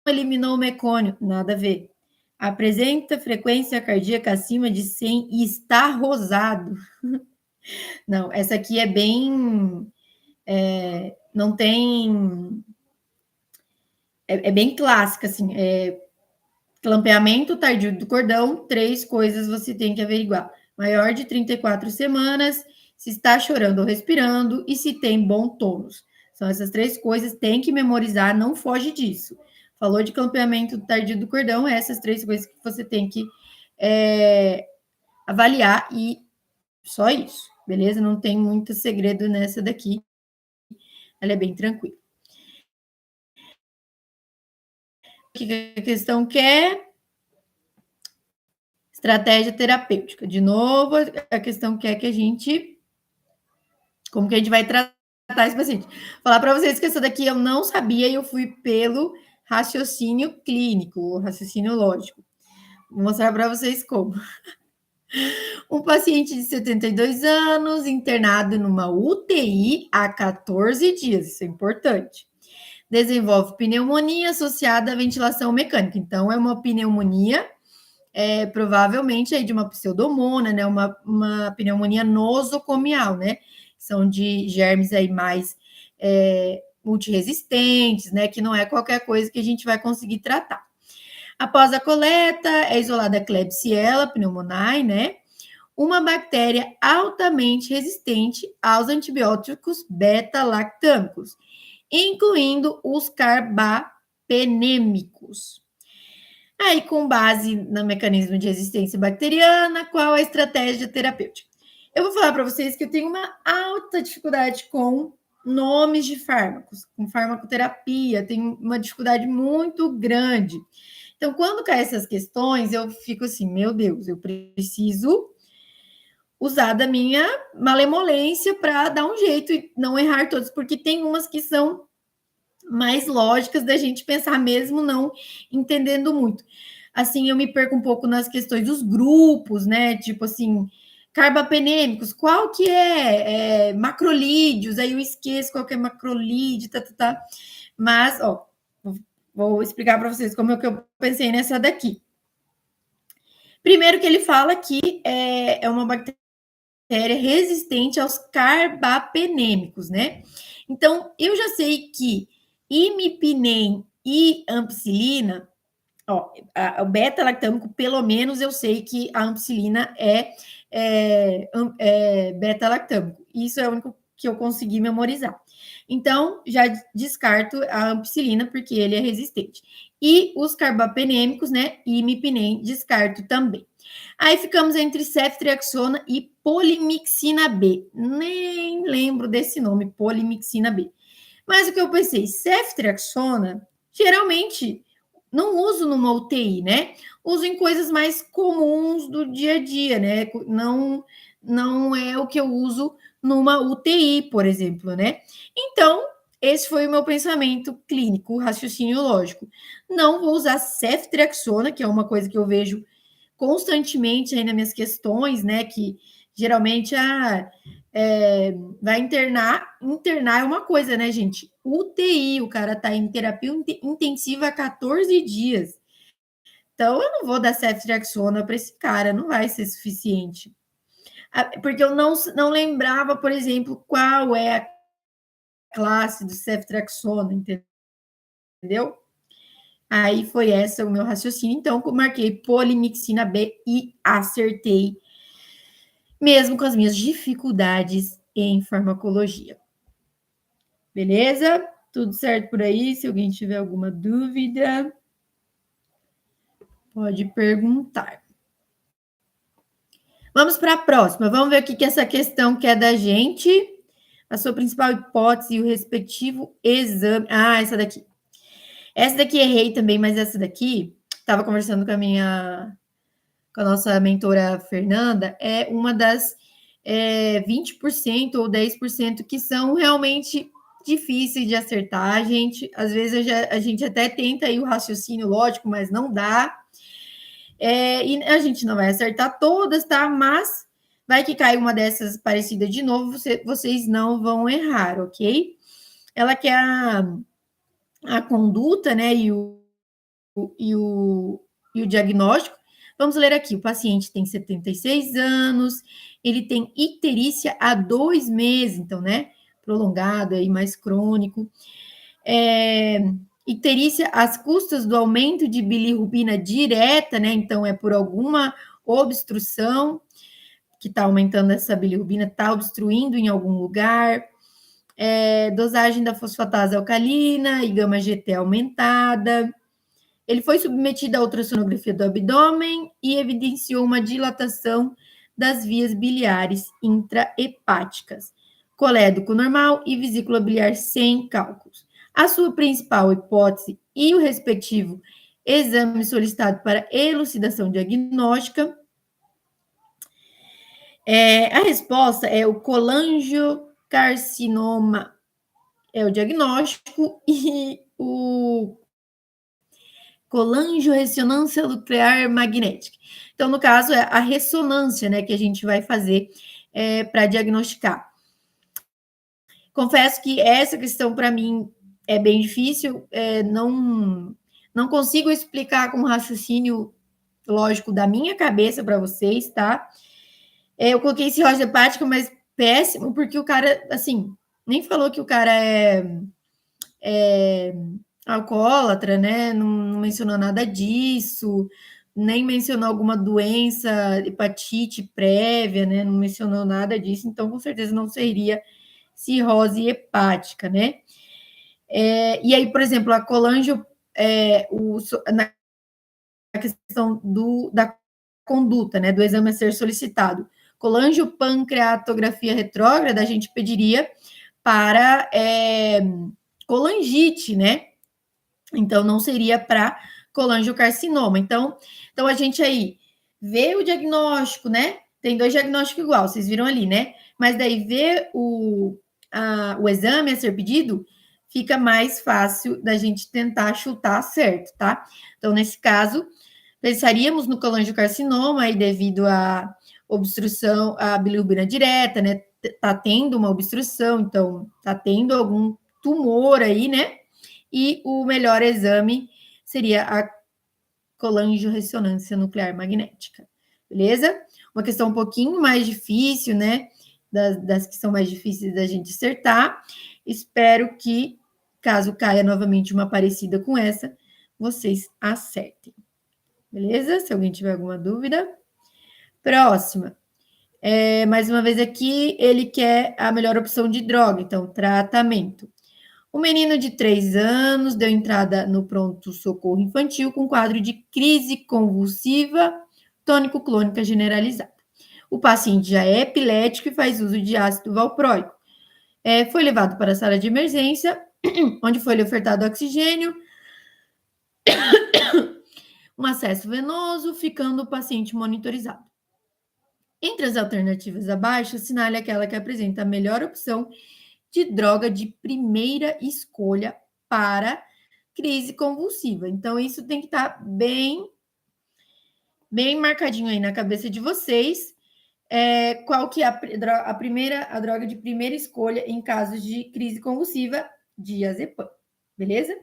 eliminou o mecônio, nada a ver. Apresenta frequência cardíaca acima de 100 e está rosado. Não, essa aqui é bem... não tem... É bem clássica, assim. Clampeamento tardio do cordão, 3 coisas você tem que averiguar. Maior de 34 semanas, se está chorando ou respirando e se tem bom tônus. São essas 3 coisas, tem que memorizar, não foge disso. Falou de clampeamento tardio do cordão, essas 3 coisas que você tem que avaliar e só isso, beleza? Não tem muito segredo nessa daqui. Ela é bem tranquila. O que a questão quer? Estratégia terapêutica. De novo, a questão quer que a gente... Como que a gente vai tratar esse paciente? Falar para vocês que essa daqui eu não sabia e eu fui pelo raciocínio clínico, raciocínio lógico. Vou mostrar para vocês como. Um paciente de 72 anos, internado numa UTI há 14 dias, isso é importante. Desenvolve pneumonia associada à ventilação mecânica. Então, é uma pneumonia, provavelmente aí de uma pseudomonas, né? Uma pneumonia nosocomial, né? São de germes aí mais multiresistentes, né? Que não é qualquer coisa que a gente vai conseguir tratar. Após a coleta, é isolada a Klebsiella pneumoniae, né? Uma bactéria altamente resistente aos antibióticos beta-lactâmicos, incluindo os carbapenêmicos. Aí, com base no mecanismo de resistência bacteriana, qual a estratégia terapêutica? Eu vou falar para vocês que eu tenho uma alta dificuldade com nomes de fármacos, com farmacoterapia, tenho uma dificuldade muito grande. Então, quando caem essas questões, eu fico assim, meu Deus, eu preciso usar da minha malemolência para dar um jeito e não errar todos, porque tem umas que são mais lógicas da gente pensar, mesmo não entendendo muito. Assim, eu me perco um pouco nas questões dos grupos, né? Tipo assim, carbapenêmicos, qual que é? Macrolídeos, aí eu esqueço qual que é macrolídeo, tá. Mas, ó, vou explicar para vocês como é que eu pensei nessa daqui. Primeiro que ele fala que é uma bactéria resistente aos carbapenêmicos, né? Então, eu já sei que imipinem e ampicilina, ó, o beta-lactâmico, pelo menos eu sei que a ampicilina é beta-lactâmico. Isso é o único que eu consegui memorizar. Então, já descarto a ampicilina, porque ele é resistente. E os carbapenêmicos, né? Imipinem, descarto também. Aí ficamos entre ceftriaxona e polimixina B. Nem lembro desse nome, polimixina B. Mas o que eu pensei, ceftriaxona, geralmente não uso numa UTI, né? Uso em coisas mais comuns do dia a dia, né? Não é o que eu uso numa UTI, por exemplo, né? Então, esse foi o meu pensamento clínico, raciocínio lógico. Não vou usar ceftriaxona, que é uma coisa que eu vejo constantemente aí nas minhas questões, né? Que geralmente vai internar é uma coisa, né, gente? UTI, o cara tá em terapia intensiva há 14 dias. Então, eu não vou dar ceftriaxona para esse cara, não vai ser suficiente. Porque eu não lembrava, por exemplo, qual é a classe do ceftriaxona, entendeu? Aí foi esse o meu raciocínio. Então, eu marquei polimixina B e acertei, mesmo com as minhas dificuldades em farmacologia. Beleza? Tudo certo por aí? Se alguém tiver alguma dúvida, pode perguntar. Vamos para a próxima. Vamos ver o que essa questão quer da gente. A sua principal hipótese e o respectivo exame. Ah, essa daqui. Essa daqui errei também, mas essa daqui, estava conversando com a nossa mentora Fernanda, é uma das 20% ou 10% que são realmente difíceis de acertar. Às vezes a gente até tenta aí o raciocínio lógico, mas não dá. E a gente não vai acertar todas, tá? Mas vai que cai uma dessas parecida de novo, vocês não vão errar, ok? Ela quer a conduta, né? E o diagnóstico. Vamos ler aqui. O paciente tem 76 anos, ele tem icterícia há 2 meses, então, né? Prolongado aí, mais crônico. Icterícia às custas do aumento de bilirrubina direta, né? Então, é por alguma obstrução que está aumentando essa bilirrubina, está obstruindo em algum lugar. Dosagem da fosfatase alcalina e gama-GT aumentada. Ele foi submetido a ultrassonografia do abdômen e evidenciou uma dilatação das vias biliares intrahepáticas, colédoco normal e vesícula biliar sem cálculos. A sua principal hipótese e o respectivo exame solicitado para elucidação diagnóstica. A resposta é o colangiocarcinoma, é o diagnóstico, e o colangiorressonância nuclear magnética. Então, no caso, é a ressonância, né, que a gente vai fazer para diagnosticar. Confesso que essa questão, para mim, é bem difícil, não consigo explicar com raciocínio lógico da minha cabeça para vocês, tá? Eu coloquei cirrose hepática, mas péssimo, porque o cara, assim, nem falou que o cara é alcoólatra, né? Não mencionou nada disso, nem mencionou alguma doença, hepatite prévia, né? Não mencionou nada disso, então com certeza não seria cirrose hepática, né? E aí, por exemplo, a colangio, na questão da conduta, né? Do exame a ser solicitado, colangiopancreatografia retrógrada, a gente pediria para colangite, né? Então, não seria para colangiocarcinoma. Então, a gente aí vê o diagnóstico, né? Tem 2 diagnósticos igual, vocês viram ali, né? Mas daí vê o exame a ser pedido, fica mais fácil da gente tentar chutar certo, tá? Então, nesse caso, pensaríamos no colangiocarcinoma aí devido à obstrução, à bilirrubina direta, né? Tá tendo uma obstrução, então tá tendo algum tumor aí, né? E o melhor exame seria a colangiorressonância nuclear magnética, beleza? Uma questão um pouquinho mais difícil, né? Das que são mais difíceis da gente acertar. Espero que, caso caia novamente uma parecida com essa, vocês acertem. Beleza? Se alguém tiver alguma dúvida. Próxima. Mais uma vez aqui, ele quer a melhor opção de droga, então, tratamento. Um menino de 3 anos deu entrada no pronto-socorro infantil com quadro de crise convulsiva tônico-clônica generalizada. O paciente já é epilético e faz uso de ácido valproico. Foi levado para a sala de emergência, onde foi-lhe ofertado oxigênio, um acesso venoso, ficando o paciente monitorizado. Entre as alternativas abaixo, assinale aquela que apresenta a melhor opção de droga de primeira escolha para crise convulsiva. Então, isso tem que estar bem marcadinho aí na cabeça de vocês. Qual que é a droga de primeira escolha em casos de crise convulsiva? Diazepam, beleza?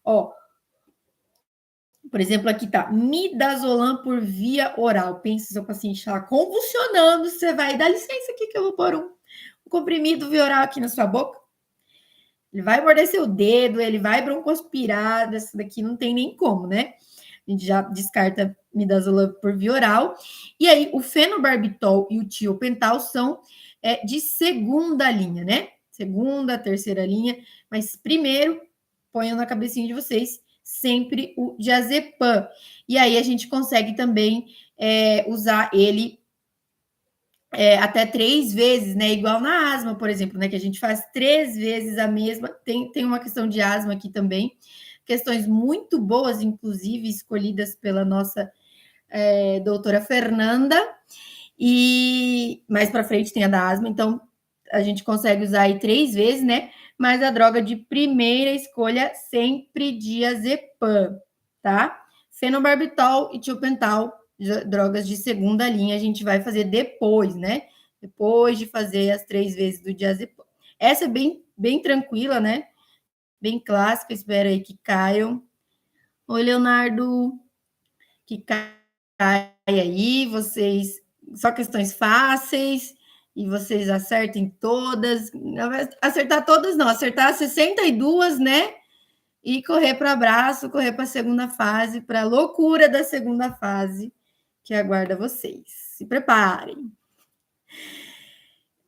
Ó, por exemplo, aqui tá midazolam por via oral. Pensa, seu paciente está convulsionando, você vai dar licença aqui que eu vou pôr um comprimido via oral aqui na sua boca. Ele vai morder seu dedo, ele vai broncoaspirar, essa daqui não tem nem como, né? A gente já descarta midazolam por via oral. E aí, o fenobarbital e o tiopental são de segunda linha, né? Segunda, terceira linha. Mas primeiro, ponham na cabecinha de vocês sempre o diazepam. E aí, a gente consegue também usar ele até 3 vezes, né? Igual na asma, por exemplo, né? Que a gente faz 3 vezes a mesma. Tem uma questão de asma aqui também. Questões muito boas, inclusive, escolhidas pela nossa doutora Fernanda. E mais para frente tem a da asma, então a gente consegue usar aí 3 vezes, né? Mas a droga de primeira escolha sempre diazepam, tá? Fenobarbital e tiopental, drogas de segunda linha, a gente vai fazer depois, né? Depois de fazer as 3 vezes do diazepam. Essa é bem tranquila, né? Bem clássica, espero aí que caiam. Oi, Leonardo, que cai aí, vocês, só questões fáceis, e vocês acertem todas, não vai acertar todas não, acertar 62, né? E correr para abraço, correr para a segunda fase, para a loucura da segunda fase, que aguarda vocês. Se preparem.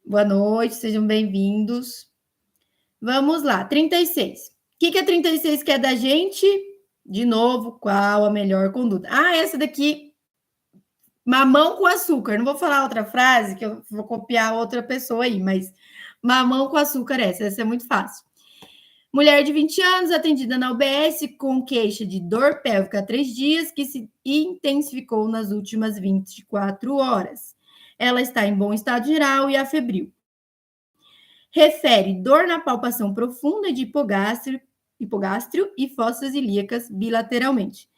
Boa noite, sejam bem-vindos. Vamos lá, 36. O que a 36 quer da gente? De novo, qual a melhor conduta? Essa daqui, mamão com açúcar. Não vou falar outra frase, que eu vou copiar outra pessoa aí, mas mamão com açúcar essa é muito fácil. Mulher de 20 anos, atendida na UBS com queixa de dor pélvica há 3 dias, que se intensificou nas últimas 24 horas. Ela está em bom estado geral e afebril. Refere dor na palpação profunda de hipogástrio e fossas ilíacas bilateralmente.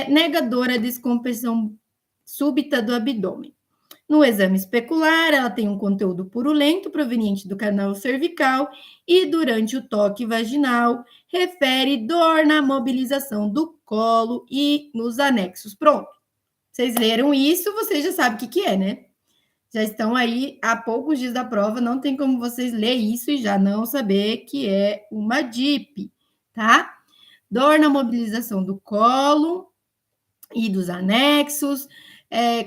Nega dor a descompressão súbita do abdômen. No exame especular, ela tem um conteúdo purulento proveniente do canal cervical e durante o toque vaginal refere dor na mobilização do colo e nos anexos. Pronto. Vocês leram isso, vocês já sabem o que é, né? Já estão aí há poucos dias da prova, não tem como vocês ler isso e já não saber que é uma DIP, tá? Dor na mobilização do colo e dos anexos,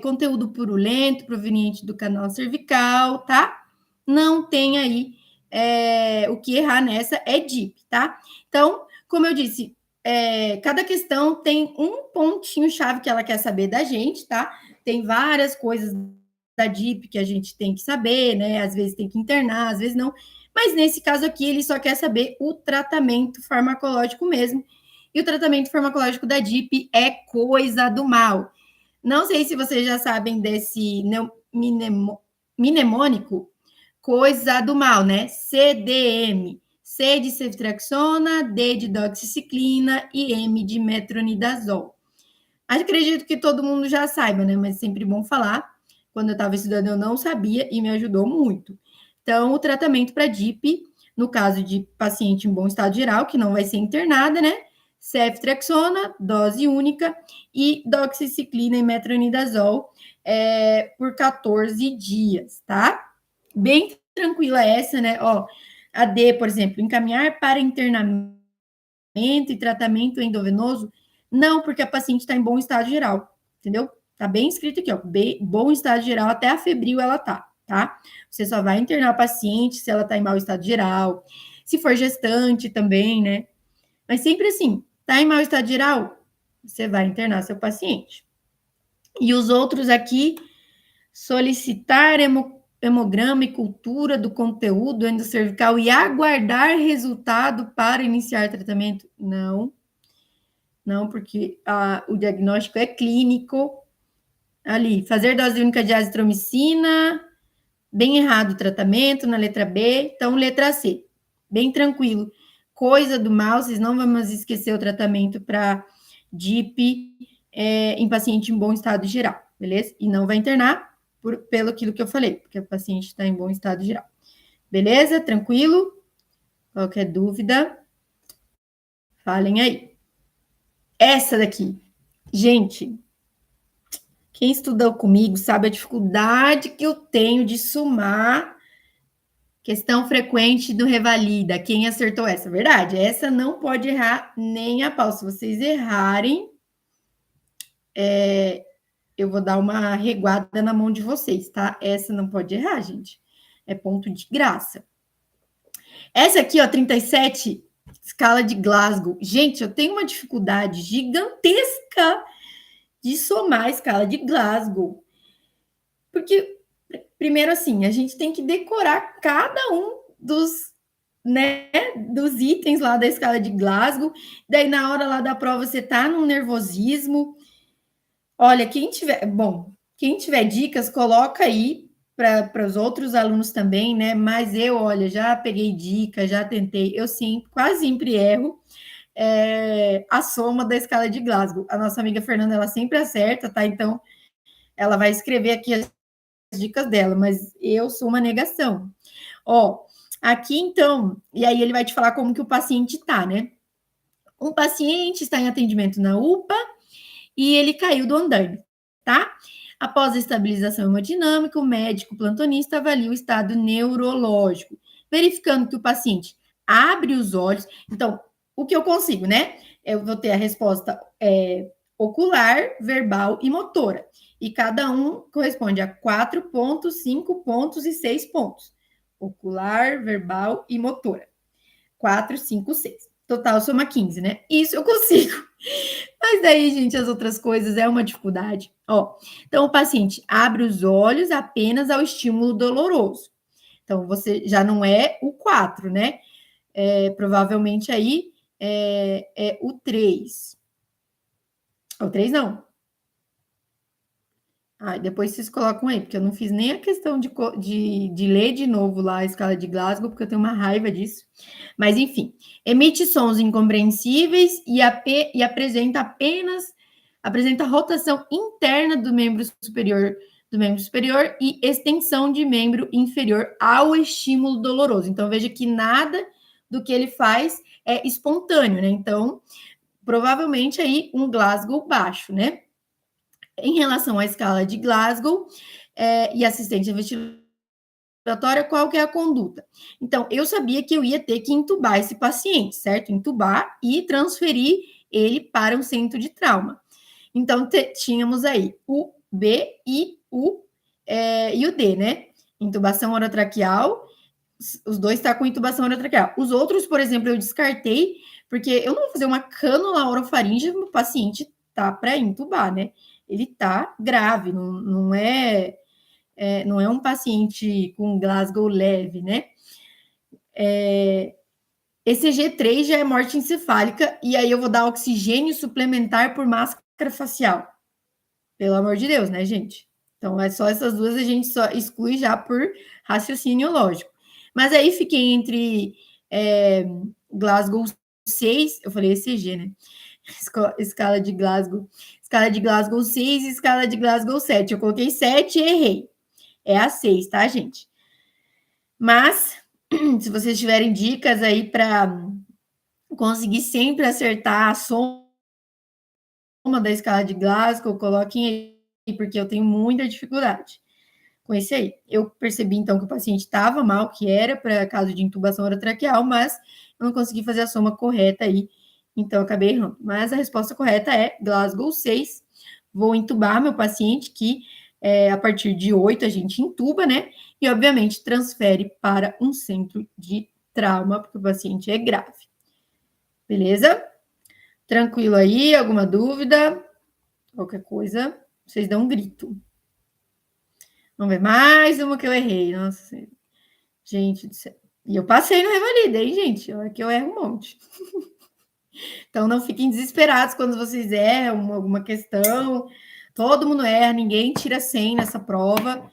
conteúdo purulento proveniente do canal cervical, tá? Não tem aí o que errar nessa, é DIP, tá? Então, como eu disse, cada questão tem um pontinho-chave que ela quer saber da gente, tá? Tem várias coisas da DIP que a gente tem que saber, né? Às vezes tem que internar, às vezes não. Mas nesse caso aqui, ele só quer saber o tratamento farmacológico mesmo. E o tratamento farmacológico da DIP é coisa do mal. Não sei se vocês já sabem desse mnemônico, coisa do mal, né? CDM. C de ceftriaxona, D de doxiciclina e M de metronidazol. Acredito que todo mundo já saiba, né? Mas é sempre bom falar. Quando eu estava estudando, eu não sabia e me ajudou muito. Então, o tratamento para DIP, no caso de paciente em bom estado geral, que não vai ser internada, né? Ceftriaxona, dose única, e doxiciclina e metronidazol por 14 dias, tá? Bem tranquila essa, né? Ó, a D, por exemplo, encaminhar para internamento e tratamento endovenoso, não, porque a paciente está em bom estado geral, entendeu? Tá bem escrito aqui, ó, bom estado geral, até a febril ela tá? Você só vai internar a paciente se ela tá em mau estado geral, se for gestante também, né? Mas sempre assim, tá em mau estado geral, você vai internar seu paciente. E os outros aqui, solicitar hemograma e cultura do conteúdo endocervical e aguardar resultado para iniciar tratamento? Não, porque o diagnóstico é clínico. Ali, fazer dose única de azitromicina, bem errado o tratamento na letra B. Então, letra C, bem tranquilo. Coisa do mal, vocês não vamos esquecer o tratamento para DIP em paciente em bom estado geral, beleza? E não vai internar pelo aquilo que eu falei, porque o paciente está em bom estado geral. Beleza? Tranquilo? Qualquer dúvida, falem aí. Essa daqui, gente, quem estudou comigo sabe a dificuldade que eu tenho de somar questão frequente do revalida. Quem acertou essa? Verdade, essa não pode errar nem a pau. Se vocês errarem, eu vou dar uma reguada na mão de vocês, tá? Essa não pode errar, gente. É ponto de graça. Essa aqui, ó, 37, escala de Glasgow. Gente, eu tenho uma dificuldade gigantesca de somar a escala de Glasgow. Porque, primeiro assim, a gente tem que decorar cada um dos itens lá da escala de Glasgow. Daí, na hora lá da prova, você tá num nervosismo. Olha, quem tiver dicas, coloca aí para os outros alunos também, né? Mas eu, olha, já peguei dica, já tentei, eu sim, quase sempre erro a soma da escala de Glasgow. A nossa amiga Fernanda, ela sempre acerta, tá? Então, ela vai escrever aqui as dicas dela, mas eu sou uma negação. Ó, aqui então, e aí ele vai te falar como que o paciente tá, né? Um paciente está em atendimento na UPA e ele caiu do andaime, tá? Após a estabilização hemodinâmica, o médico plantonista avalia o estado neurológico, verificando que o paciente abre os olhos. Então, o que eu consigo, né? Eu vou ter a resposta ocular, verbal e motora. E cada um corresponde a 4 pontos, 5 pontos e 6 pontos. Ocular, verbal e motora. 4, 5, 6. Total soma 15, né? Isso eu consigo. Mas daí, gente, as outras coisas é uma dificuldade. Ó, então, o paciente abre os olhos apenas ao estímulo doloroso. Então, você já não é o 4, né? Provavelmente aí é o 3. O 3 não. Depois vocês colocam aí, porque eu não fiz nem a questão de ler de novo lá a escala de Glasgow, porque eu tenho uma raiva disso. Mas, enfim, emite sons incompreensíveis e apresenta rotação interna do membro superior e extensão de membro inferior ao estímulo doloroso. Então, veja que nada do que ele faz é espontâneo, né? Então, provavelmente aí um Glasgow baixo, né? Em relação à escala de Glasgow e assistência ventilatória, qual que é a conduta? Então, eu sabia que eu ia ter que entubar esse paciente, certo? Entubar e transferir ele para um centro de trauma. Então, tínhamos aí o B e o D, né? Intubação orotraqueal, os dois tá com intubação orotraqueal. Os outros, por exemplo, eu descartei, porque eu não vou fazer uma cânula orofaríngea no paciente tá para intubar, né? Ele tá grave, não é um paciente com Glasgow leve, né? ECG3 já é morte encefálica, e aí eu vou dar oxigênio suplementar por máscara facial. Pelo amor de Deus, né, gente? Então, é só essas duas, a gente só exclui já por raciocínio lógico. Mas aí fiquei entre Glasgow 6, eu falei ECG, né? Escala de Glasgow. Escala de Glasgow 6 e escala de Glasgow 7. Eu coloquei 7 e errei. É a 6, tá, gente? Mas, se vocês tiverem dicas aí para conseguir sempre acertar a soma da escala de Glasgow, coloquem aí, porque eu tenho muita dificuldade com esse aí. Eu percebi, então, que o paciente estava mal, que era para caso de intubação orotraqueal, mas eu não consegui fazer a soma correta aí, então acabei errando. Mas a resposta correta é Glasgow 6. Vou intubar meu paciente, que a partir de 8 a gente intuba, né? E, obviamente, transfere para um centro de trauma, porque o paciente é grave. Beleza? Tranquilo aí? Alguma dúvida? Qualquer coisa, vocês dão um grito. Vamos ver mais uma que eu errei. Nossa, gente do céu. E eu passei no Revalida, hein, gente? Olha que eu erro um monte. Então, não fiquem desesperados quando vocês erram alguma questão. Todo mundo erra, ninguém tira 100 nessa prova.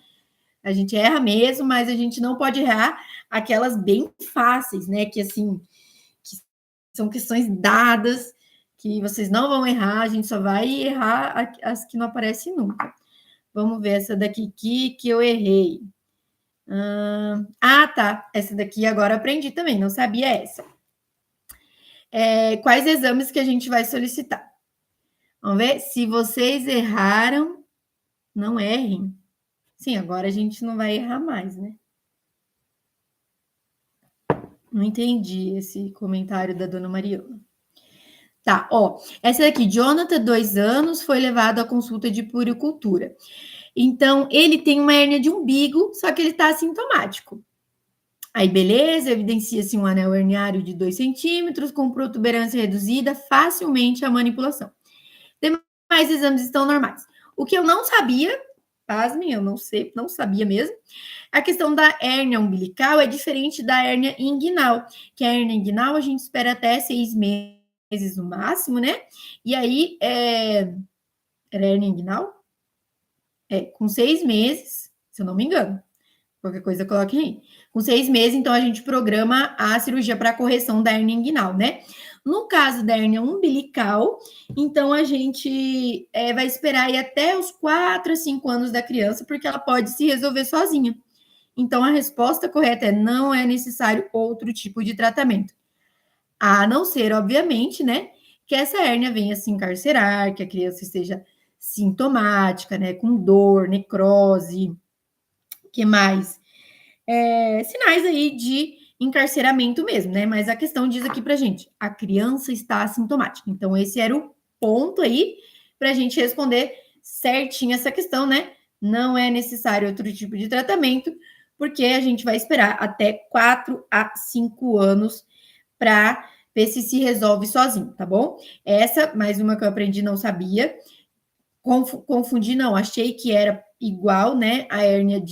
A gente erra mesmo, mas a gente não pode errar aquelas bem fáceis, né? Que, assim, que são questões dadas, que vocês não vão errar. A gente só vai errar as que não aparecem nunca. Vamos ver essa daqui que eu errei. Tá. Essa daqui agora aprendi também, não sabia essa. Quais exames que a gente vai solicitar? Vamos ver? Se vocês erraram, não errem. Sim, agora a gente não vai errar mais, né? Não entendi esse comentário da dona Mariana. Tá, ó. Essa daqui, Jonathan, 2 anos, foi levado à consulta de puericultura. Então, ele tem uma hérnia de umbigo, só que ele tá assintomático. Aí, beleza, evidencia-se um anel herniário de 2 centímetros, com protuberância reduzida, facilmente a manipulação. Demais exames estão normais. O que eu não sabia, pasmem, eu não sei, não sabia mesmo, a questão da hérnia umbilical é diferente da hérnia inguinal, que a hérnia inguinal a gente espera até 6 meses no máximo, né? E aí, era hérnia inguinal? Com 6 meses, se eu não me engano. Qualquer coisa, coloquem aí. Com 6 meses, então, a gente programa a cirurgia para correção da hérnia inguinal, né? No caso da hérnia umbilical, então, a gente vai esperar aí até os 4 a 5 anos da criança, porque ela pode se resolver sozinha. Então, a resposta correta é não é necessário outro tipo de tratamento. A não ser, obviamente, né, que essa hérnia venha se encarcerar, que a criança esteja sintomática, né, com dor, necrose, que mais? Sinais aí de encarceramento mesmo, né? Mas a questão diz aqui pra gente, a criança está assintomática. Então, esse era o ponto aí pra gente responder certinho essa questão, né? Não é necessário outro tipo de tratamento, porque a gente vai esperar até 4 a 5 anos para ver se resolve sozinho, tá bom? Essa, mais uma que eu aprendi, não sabia. Confundi, não, achei que era igual, né? A hérnia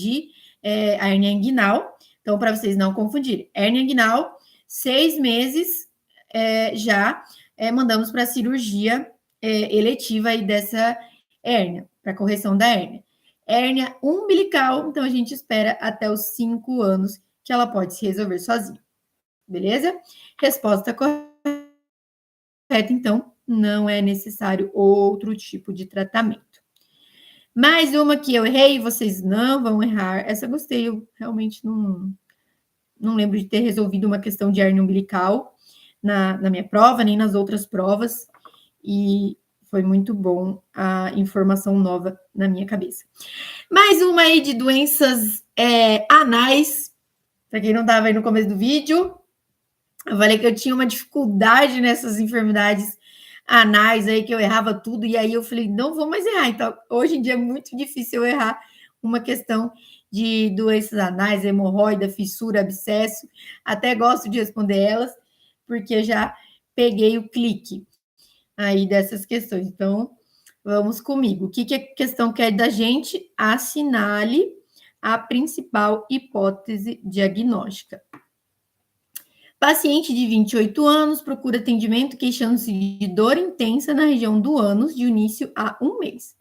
inguinal. Então, para vocês não confundirem, hérnia inguinal, 6 meses já mandamos para a cirurgia eletiva aí dessa hérnia, para correção da hérnia. Hérnia umbilical, então a gente espera até os 5 anos que ela pode se resolver sozinha. Beleza? Resposta correta, então, não é necessário outro tipo de tratamento. Mais uma que eu errei, vocês não vão errar. Essa eu gostei, eu realmente não lembro de ter resolvido uma questão de hérnia umbilical na minha prova, nem nas outras provas, e foi muito bom a informação nova na minha cabeça. Mais uma aí de doenças anais, para quem não estava aí no começo do vídeo, eu falei que eu tinha uma dificuldade nessas enfermidades anais aí, que eu errava tudo, e aí eu falei, não vou mais errar. Então, hoje em dia é muito difícil eu errar uma questão de doenças anais, hemorroida, fissura, abscesso. Até gosto de responder elas, porque já peguei o clique aí dessas questões. Então, vamos comigo. O que a questão quer da gente? Assinale a principal hipótese diagnóstica. Paciente de 28 anos procura atendimento queixando-se de dor intensa na região do ânus de início a 1 mês.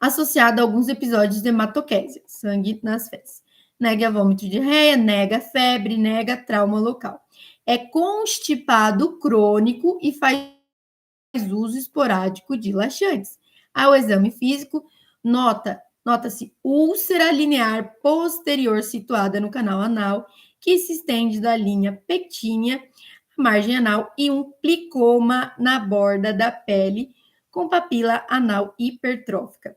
Associado a alguns episódios de hematoquésia, sangue nas fezes. nega vômito, diarreia, nega febre, nega trauma local. É constipado crônico e faz uso esporádico de laxantes. Ao exame físico, nota-se úlcera linear posterior situada no canal anal, que se estende da linha pectínea à margem anal e um plicoma na borda da pele com papila anal hipertrófica.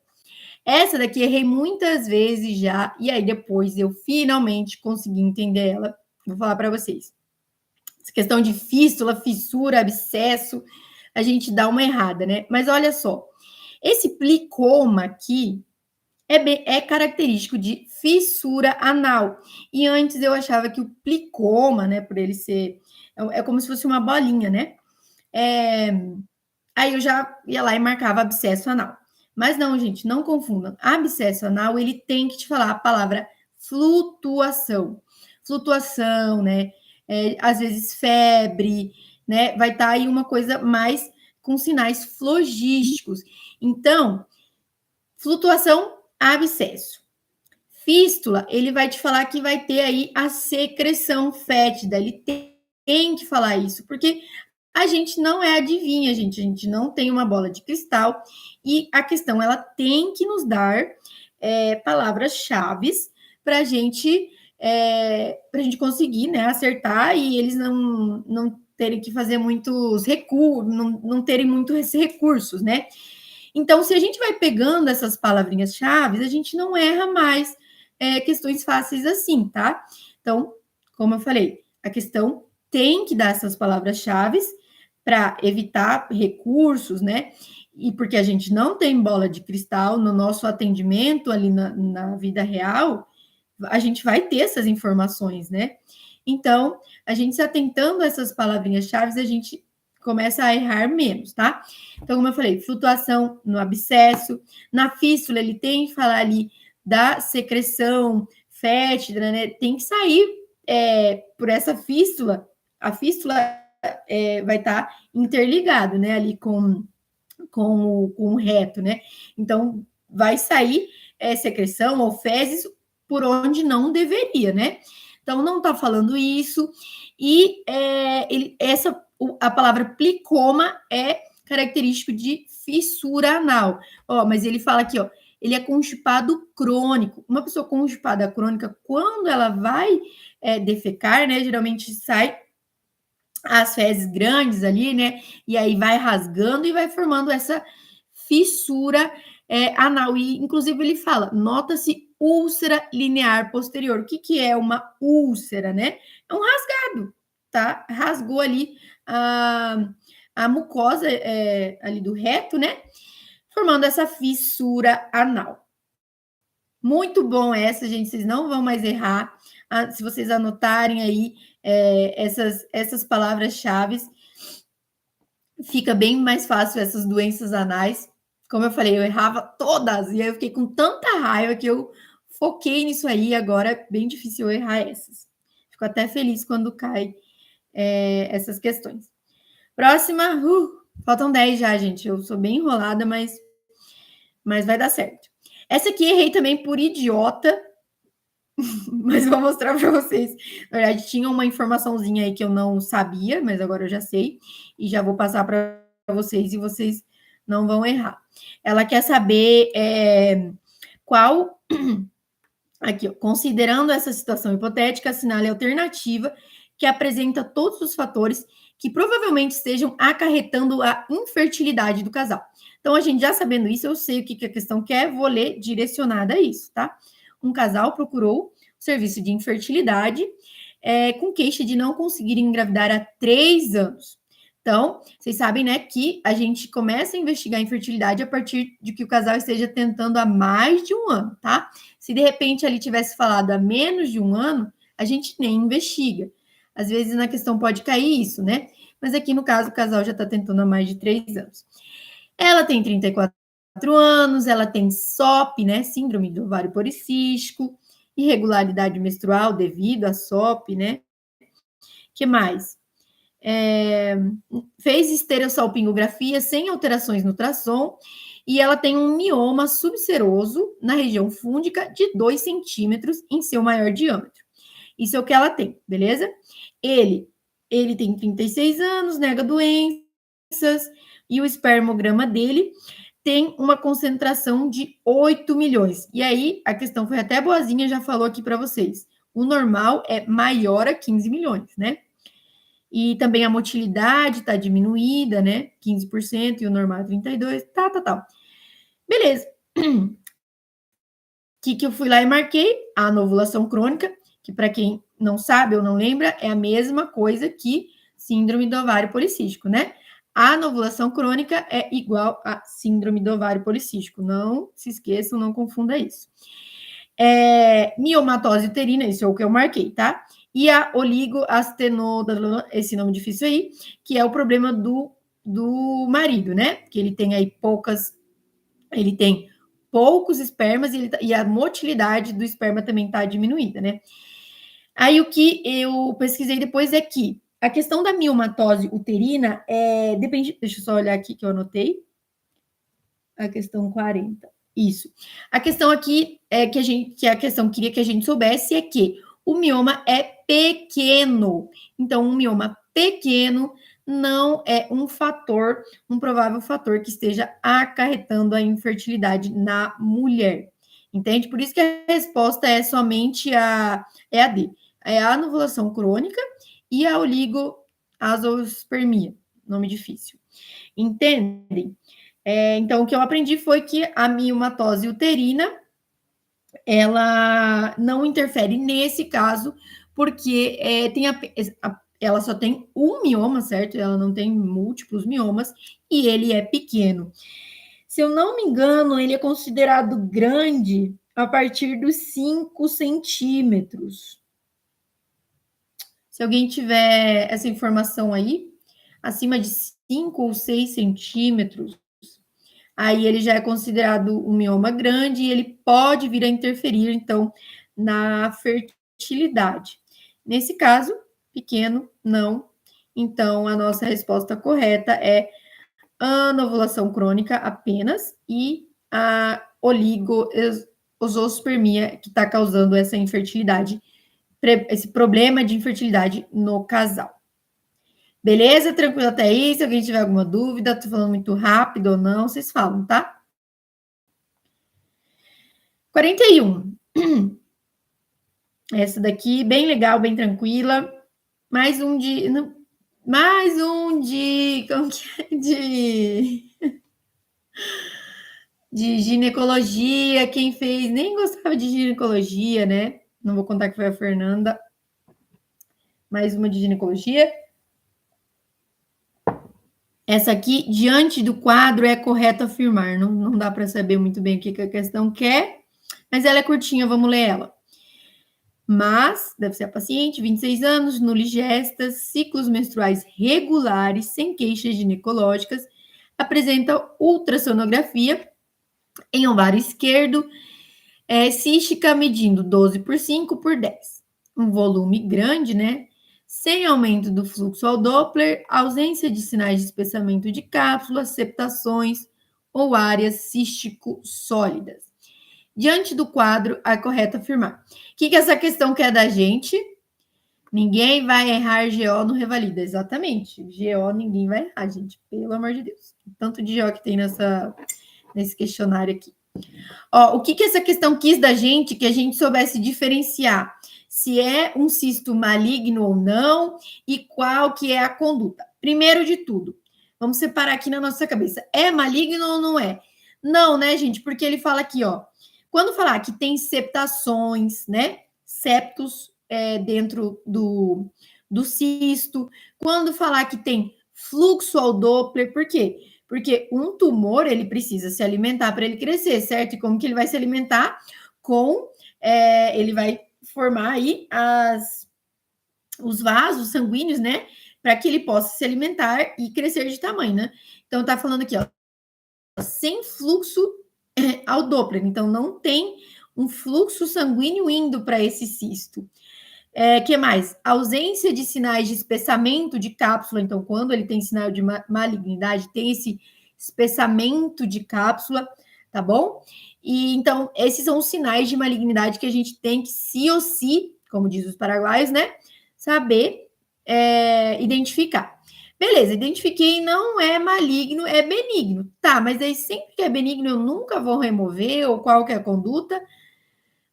Essa daqui errei muitas vezes já, e aí depois eu finalmente consegui entender ela. Vou falar para vocês. Essa questão de fístula, fissura, abscesso, a gente dá uma errada, né? Mas olha só, esse plicoma aqui é característico de fissura anal. E antes eu achava que o plicoma, né, por ele ser... É como se fosse uma bolinha, né? Aí eu já ia lá e marcava abscesso anal. Mas não, gente, não confundam. Abscesso anal, ele tem que te falar a palavra flutuação. Flutuação, né? Às vezes febre, né? Vai estar aí uma coisa mais com sinais flogísticos. Então, flutuação, abscesso. Fístula, ele vai te falar que vai ter aí a secreção fétida. Ele tem que falar isso, porque a gente não é adivinha, gente. A gente não tem uma bola de cristal. E a questão, ela tem que nos dar palavras-chave para a gente conseguir, né, acertar e eles não terem que fazer muitos recursos, não terem muitos recursos, né? Então, se a gente vai pegando essas palavrinhas-chave, a gente não erra mais questões fáceis assim, tá? Então, como eu falei, a questão tem que dar essas palavras-chave para evitar recursos, né? E porque a gente não tem bola de cristal no nosso atendimento ali na vida real, a gente vai ter essas informações, né? Então, a gente se atentando a essas palavrinhas-chave, a gente começa a errar menos, tá? Então, como eu falei, flutuação no abscesso, na fístula, ele tem que falar ali da secreção fétida, né? Tem que sair por essa fístula, a fístula vai estar interligado, né? Ali com o reto, né? Então, vai sair secreção ou fezes por onde não deveria, né? Então, não está falando isso. E a palavra plicoma é característico de fissura anal. Ó, mas ele fala aqui, ó, ele é constipado crônico. Uma pessoa constipada crônica, quando ela vai defecar, né, geralmente sai as fezes grandes ali, né, e aí vai rasgando e vai formando essa fissura anal. E, inclusive, ele fala, nota-se úlcera linear posterior. O que é uma úlcera, né? É um rasgado, tá? Rasgou ali a mucosa ali do reto, né? Formando essa fissura anal. Muito bom essa, gente, vocês não vão mais errar. Se vocês anotarem aí essas palavras-chave, fica bem mais fácil essas doenças anais. Como eu falei, eu errava todas, e aí eu fiquei com tanta raiva que eu foquei nisso aí, agora é bem difícil eu errar essas. Fico até feliz quando cai essas questões. Próxima, faltam 10 já, gente. Eu sou bem enrolada, mas vai dar certo. Essa aqui errei também por idiota, mas vou mostrar para vocês. Na verdade, tinha uma informaçãozinha aí que eu não sabia, mas agora eu já sei, e já vou passar para vocês, e vocês não vão errar. Ela quer saber qual... Aqui, ó, considerando essa situação hipotética, assinale a alternativa que apresenta todos os fatores que provavelmente estejam acarretando a infertilidade do casal. Então, a gente já sabendo isso, eu sei o que a questão quer, vou ler direcionada a isso, tá? Um casal procurou serviço de infertilidade com queixa de não conseguir engravidar há 3 anos. Então, vocês sabem, né, que a gente começa a investigar a infertilidade a partir de que o casal esteja tentando há mais de 1 ano, tá? Se de repente ali tivesse falado há menos de 1 ano, a gente nem investiga. Às vezes na questão pode cair isso, né? Mas aqui no caso o casal já está tentando há mais de 3 anos. Ela tem 34 anos, ela tem SOP, né? Síndrome do ovário policístico, irregularidade menstrual devido à SOP, né? Que mais? Fez estereossalpingografia sem alterações no ultrassom e ela tem um mioma subseroso na região fúndica de 2 centímetros em seu maior diâmetro. Isso é o que ela tem, beleza? Ele tem 36 anos, nega doenças, e o espermograma dele tem uma concentração de 8 milhões. E aí, a questão foi até boazinha, já falou aqui para vocês. O normal é maior a 15 milhões, né? E também a motilidade está diminuída, né? 15%, e o normal é 32%, tá. Beleza. O que eu fui lá e marquei? A anovulação crônica, que para quem não sabe ou não lembra, é a mesma coisa que síndrome do ovário policístico, né? A anovulação crônica é igual a síndrome do ovário policístico. Não se esqueçam, não confunda isso. Miomatose uterina, isso é o que eu marquei, tá? E a oligoastenose, esse nome difícil aí, que é o problema do marido, né? Que ele tem aí poucos espermas e a motilidade do esperma também está diminuída, né? Aí o que eu pesquisei depois é que a questão da miomatose uterina depende. Deixa eu só olhar aqui que eu anotei. A questão 40. Isso. A questão aqui que a questão queria que a gente soubesse é que o mioma é pequeno. Então, um mioma pequeno não é um provável fator que esteja acarretando a infertilidade na mulher. Entende? Por isso que a resposta é somente a D. É a anovulação crônica e a oligoazoospermia. Nome difícil. Entendem? Então, o que eu aprendi foi que a miomatose uterina, ela não interfere nesse caso, porque ela só tem um mioma, certo? Ela não tem múltiplos miomas, e ele é pequeno. Se eu não me engano, ele é considerado grande a partir dos 5 centímetros. Se alguém tiver essa informação aí, acima de 5 ou 6 centímetros, aí ele já é considerado um mioma grande e ele pode vir a interferir, então, na fertilidade. Nesse caso, pequeno, não. Então, a nossa resposta correta é anovulação crônica apenas e a oligospermia que está causando essa infertilidade, esse problema de infertilidade no casal. Beleza? Tranquilo até aí? Se alguém tiver alguma dúvida, tô falando muito rápido ou não, vocês falam, tá? 41. Essa daqui, bem legal, bem tranquila. Mais um de. Como que é? De ginecologia. Quem fez nem gostava de ginecologia, né? Não vou contar que foi a Fernanda. Mais uma de ginecologia. Essa aqui, diante do quadro, é correto afirmar. Não dá para saber muito bem o que a questão quer, mas ela é curtinha, vamos ler ela. Mas, deve ser a paciente, 26 anos, nuligesta, ciclos menstruais regulares, sem queixas ginecológicas, apresenta ultrassonografia em ovário esquerdo, cística medindo 12 por 5 por 10. Um volume grande, né? Sem aumento do fluxo ao Doppler, ausência de sinais de espessamento de cápsulas, septações ou áreas cístico-sólidas. Diante do quadro, é correto afirmar. O que essa questão quer da gente? Ninguém vai errar GO no Revalida. Exatamente. GO ninguém vai errar, gente. Pelo amor de Deus. Tanto de GO que tem nesse questionário aqui. Ó, o que essa questão quis da gente? Que a gente soubesse diferenciar se é um cisto maligno ou não e qual que é a conduta. Primeiro de tudo, vamos separar aqui na nossa cabeça. É maligno ou não é? Não, né, gente? Porque ele fala aqui, ó. Quando falar que tem septações, né? Septos dentro do cisto. Quando falar que tem fluxo ao Doppler, por quê? Porque um tumor, ele precisa se alimentar para ele crescer, certo? E como que ele vai se alimentar? Ele vai formar aí os vasos sanguíneos, né? Para que ele possa se alimentar e crescer de tamanho, né? Então, tá falando aqui, ó, sem fluxo ao Doppler. Então, não tem um fluxo sanguíneo indo para esse cisto. Que mais? Ausência de sinais de espessamento de cápsula. Então, quando ele tem sinal de malignidade, tem esse espessamento de cápsula, tá bom? E então, esses são os sinais de malignidade que a gente tem que, se ou se, como diz os paraguaios, né, saber identificar. Beleza, identifiquei, não é maligno, é benigno. Tá, mas aí sempre que é benigno eu nunca vou remover, ou qual que é a conduta?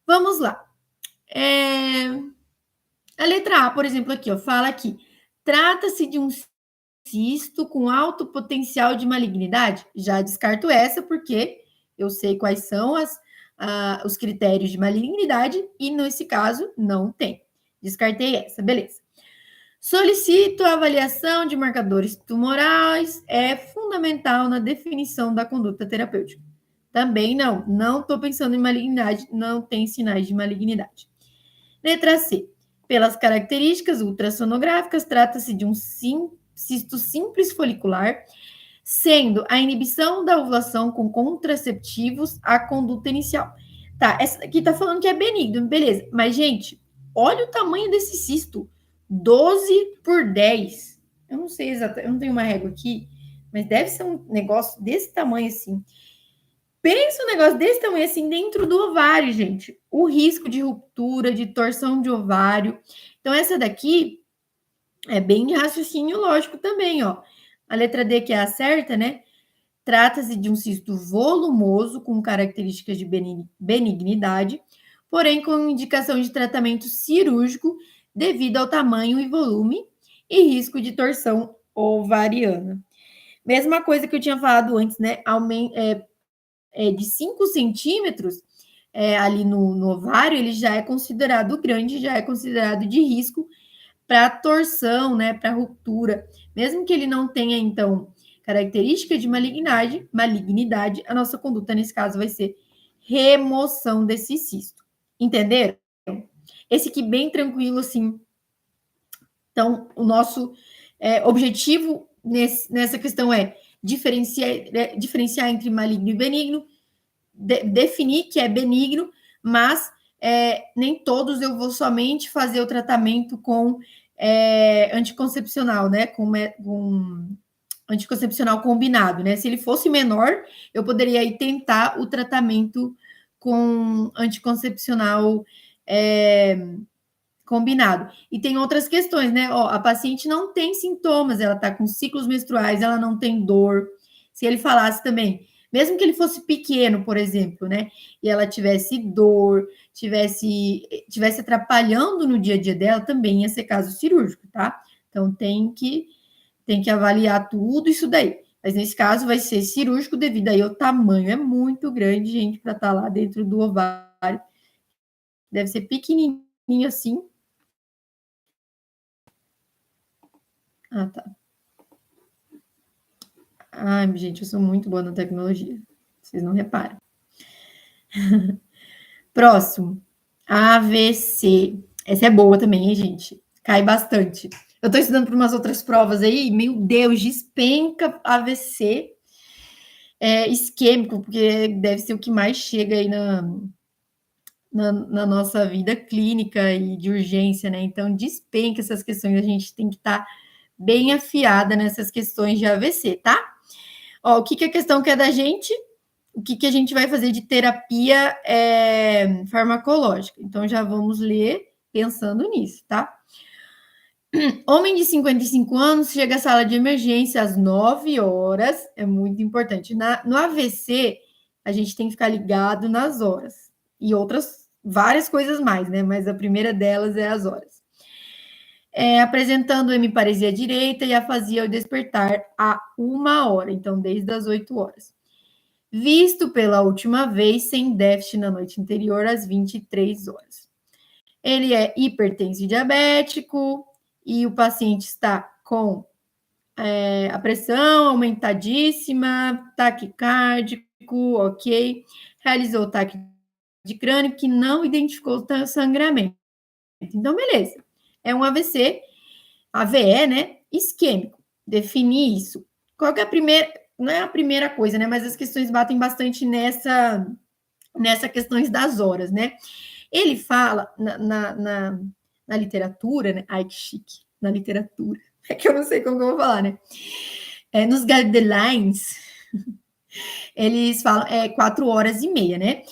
Vamos lá. A letra A, por exemplo, aqui, ó, fala aqui, trata-se de um cisto com alto potencial de malignidade? Já descarto essa, porque eu sei quais são os critérios de malignidade, e nesse caso não tem. Descartei essa, beleza. Solicito a avaliação de marcadores tumorais, é fundamental na definição da conduta terapêutica. Também não estou pensando em malignidade, não tem sinais de malignidade. Letra C. Pelas características ultrassonográficas, trata-se de um cisto simples folicular, sendo a inibição da ovulação com contraceptivos a conduta inicial. Tá, essa daqui tá falando que é benigno, beleza. Mas, gente, olha o tamanho desse cisto. 12 por 10. Eu não sei exatamente, eu não tenho uma régua aqui, mas deve ser um negócio desse tamanho assim. Pensa um negócio desse tamanho assim dentro do ovário, gente. O risco de ruptura, de torção de ovário. Então, essa daqui é bem de raciocínio lógico também, ó. A letra D, que é a certa, né? Trata-se de um cisto volumoso com características de benignidade, porém com indicação de tratamento cirúrgico devido ao tamanho e volume e risco de torção ovariana. Mesma coisa que eu tinha falado antes, né? De 5 centímetros ali no ovário, ele já é considerado grande, já é considerado de risco para torção, né? Para ruptura. Mesmo que ele não tenha, então, característica de malignidade, a nossa conduta nesse caso vai ser remoção desse cisto. Entenderam? Esse aqui bem tranquilo, assim. Então, o nosso objetivo nessa questão é diferenciar entre maligno e benigno, definir que é benigno, mas nem todos eu vou somente fazer o tratamento com anticoncepcional, né? Com anticoncepcional combinado, né? Se ele fosse menor, eu poderia aí tentar o tratamento com anticoncepcional combinado. E tem outras questões, né? Ó, a paciente não tem sintomas, ela tá com ciclos menstruais, ela não tem dor. Se ele falasse também, mesmo que ele fosse pequeno, por exemplo, né? E ela tivesse dor, tivesse atrapalhando no dia a dia dela, também ia ser caso cirúrgico, tá? Então tem que avaliar tudo isso daí. Mas nesse caso vai ser cirúrgico devido aí ao tamanho. É muito grande, gente, para estar lá dentro do ovário. Deve ser pequenininho assim. Ah, tá. Ai, gente, eu sou muito boa na tecnologia. Vocês não reparam. Próximo. AVC. Essa é boa também, hein, gente? Cai bastante. Eu tô estudando para umas outras provas aí, meu Deus, despenca AVC isquêmico, porque deve ser o que mais chega aí na nossa vida clínica e de urgência, né? Então, despenca essas questões, a gente tem que estar bem afiada nessas questões de AVC, tá? Ó, o que a questão quer da gente? O que a gente vai fazer de terapia farmacológica? Então, já vamos ler pensando nisso, tá? Homem de 55 anos chega à sala de emergência às 9 horas, é muito importante. No AVC, a gente tem que ficar ligado nas horas. E outras, várias coisas mais, né? Mas a primeira delas é as horas. Apresentando hemiparesia direita e afasia ao despertar a 1 hora, então desde as 8 horas. Visto pela última vez sem déficit na noite anterior às 23 horas. Ele é hipertenso e diabético, e o paciente está com a pressão aumentadíssima, taquicárdico, ok. Realizou taque de crânio que não identificou sangramento. Então, beleza. É um AVC, AVE, né? Isquêmico. Definir isso. Qual que é a primeira... Não é a primeira coisa, né? Mas as questões batem bastante nessa questões das horas, né? Ele fala na literatura, né? Ai, que chique, na literatura. É que eu não sei como que eu vou falar, né? Nos guidelines, Eles falam 4 horas e meia, né?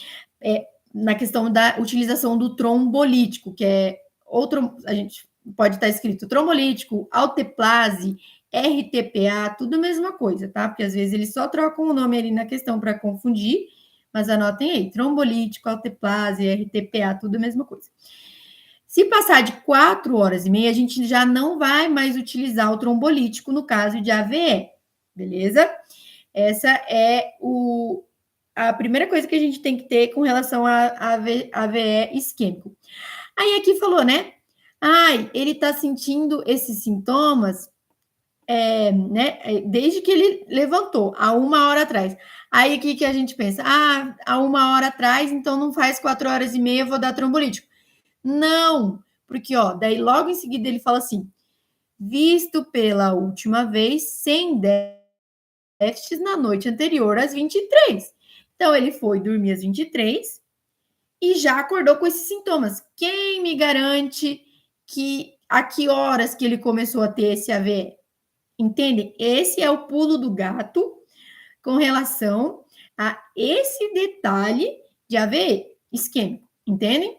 Na questão da utilização do trombolítico, que é outro, a gente pode estar escrito trombolítico, alteplase, RTPA, tudo a mesma coisa, tá? Porque às vezes eles só trocam o nome ali na questão para confundir, mas anotem aí, trombolítico, alteplase, RTPA, tudo a mesma coisa. Se passar de 4 horas e meia, a gente já não vai mais utilizar o trombolítico no caso de AVE, beleza? Essa é a primeira coisa que a gente tem que ter com relação a AVE isquêmico. Aí aqui falou, né? Ai, ele tá sentindo esses sintomas, né? Desde que ele levantou, há 1 hora atrás. Aí o que a gente pensa? Ah, há 1 hora atrás, então não faz 4 horas e meia, eu vou dar trombolítico. Não, porque ó, daí logo em seguida ele fala assim: visto pela última vez, sem déficits na noite anterior às 23. Então ele foi dormir às 23 e já acordou com esses sintomas. Quem me garante que a que horas que ele começou a ter esse AVE? Entendem? Esse é o pulo do gato com relação a esse detalhe de AVE isquêmico, entendem?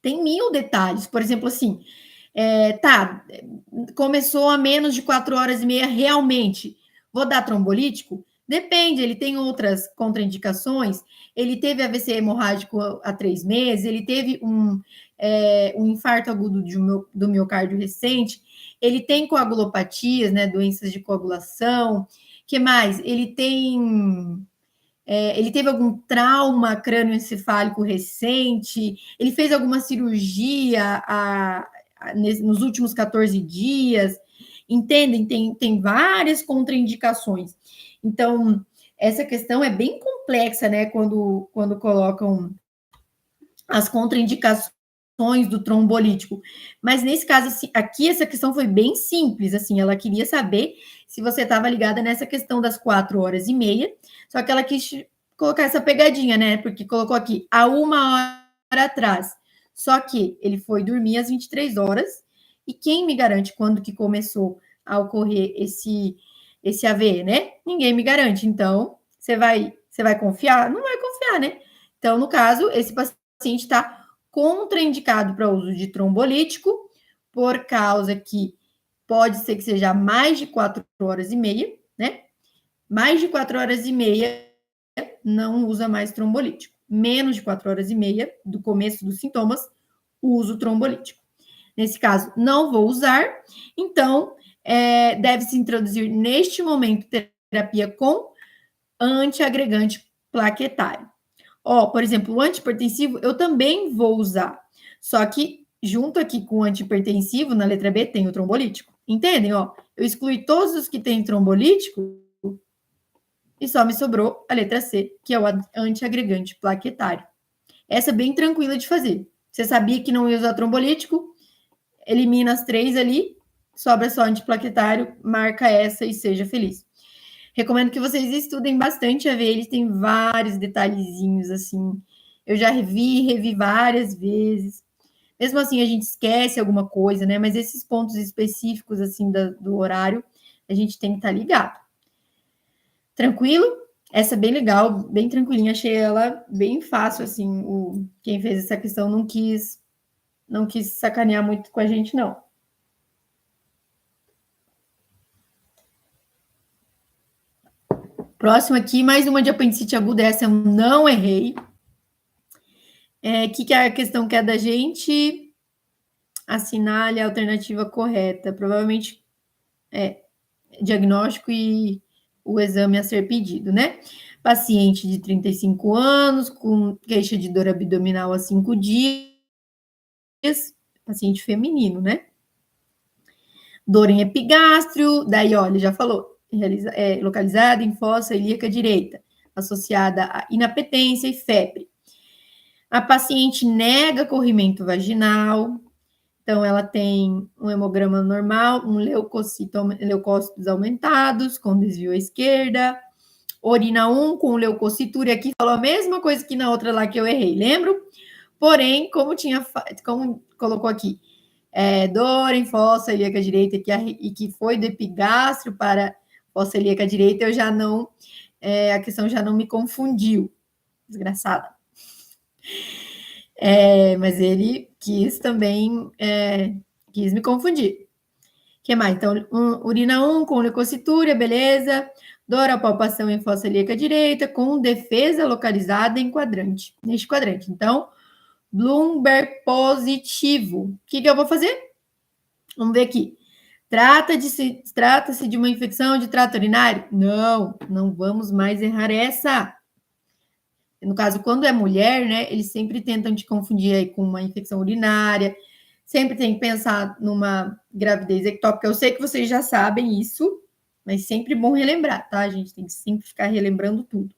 Tem 1000 detalhes, por exemplo, assim, começou a menos de 4 horas e meia realmente, vou dar trombolítico? Depende, ele tem outras contraindicações, ele teve AVC hemorrágico há 3 meses, ele teve um infarto agudo do miocárdio recente, ele tem coagulopatias, né, doenças de coagulação, que mais? Ele teve algum trauma crânioencefálico recente, ele fez alguma cirurgia nos últimos 14 dias, entendem? Tem várias contraindicações. Então, essa questão é bem complexa, né? Quando colocam as contraindicações do trombolítico. Mas nesse caso, assim, aqui essa questão foi bem simples, assim, ela queria saber se você estava ligada nessa questão das 4 horas e meia, só que ela quis colocar essa pegadinha, né? Porque colocou aqui, há 1 hora atrás. Só que ele foi dormir às 23 horas, e quem me garante quando que começou a ocorrer esse AVE, né? Ninguém me garante. Então, você vai confiar? Não vai confiar, né? Então, no caso, esse paciente está contraindicado para uso de trombolítico, por causa que pode ser que seja mais de 4 horas e meia, né? Mais de 4 horas e meia não usa mais trombolítico. Menos de 4 horas e meia do começo dos sintomas, uso trombolítico. Nesse caso, não vou usar, então deve-se introduzir neste momento terapia com antiagregante plaquetário. Ó, por exemplo, o antihipertensivo eu também vou usar, só que junto aqui com o antihipertensivo, na letra B, tem o trombolítico. Entendem? Ó, eu excluí todos os que têm trombolítico e só me sobrou a letra C, que é o antiagregante plaquetário. Essa é bem tranquila de fazer. Você sabia que não ia usar trombolítico? Elimina as 3 ali, sobra só antiplaquetário, marca essa e seja feliz. Recomendo que vocês estudem bastante a ver, eles têm vários detalhezinhos, assim. Eu já revi várias vezes. Mesmo assim, a gente esquece alguma coisa, né? Mas esses pontos específicos, assim, do horário, a gente tem que estar ligado. Tranquilo? Essa é bem legal, bem tranquilinha. Achei ela bem fácil, assim. Quem fez essa questão não quis sacanear muito com a gente, não. Próximo aqui, mais uma de apendicite aguda, essa eu não errei. Que a questão que é da gente? Assinale a alternativa correta. Provavelmente diagnóstico e o exame a ser pedido, né? Paciente de 35 anos, com queixa de dor abdominal há 5 dias. Paciente feminino, né? Dor em epigástrio, daí, olha, já falou, localizada em fossa ilíaca direita, associada a inapetência e febre. A paciente nega corrimento vaginal, então ela tem um hemograma normal, leucócitos aumentados, com desvio à esquerda, urina 1 com leucocitura, e aqui falou a mesma coisa que na outra lá que eu errei, lembro? Porém, como colocou aqui, dor em fossa ilíaca direita e que foi do epigástrio para fossa ilíaca direita, eu já não a questão já não me confundiu. Desgraçada. Mas ele quis também, quis me confundir. O que mais? Então, urina 1 com leucocitura, beleza. Dor à palpação em fossa ilíaca direita, com defesa localizada neste quadrante. Então, Bloomberg positivo. O que eu vou fazer? Vamos ver aqui. Trata-se de uma infecção de trato urinário? Não vamos mais errar essa. No caso, quando é mulher, né, eles sempre tentam te confundir aí com uma infecção urinária, sempre tem que pensar numa gravidez ectópica. Eu sei que vocês já sabem isso, mas sempre bom relembrar, tá? A gente tem que sempre ficar relembrando tudo.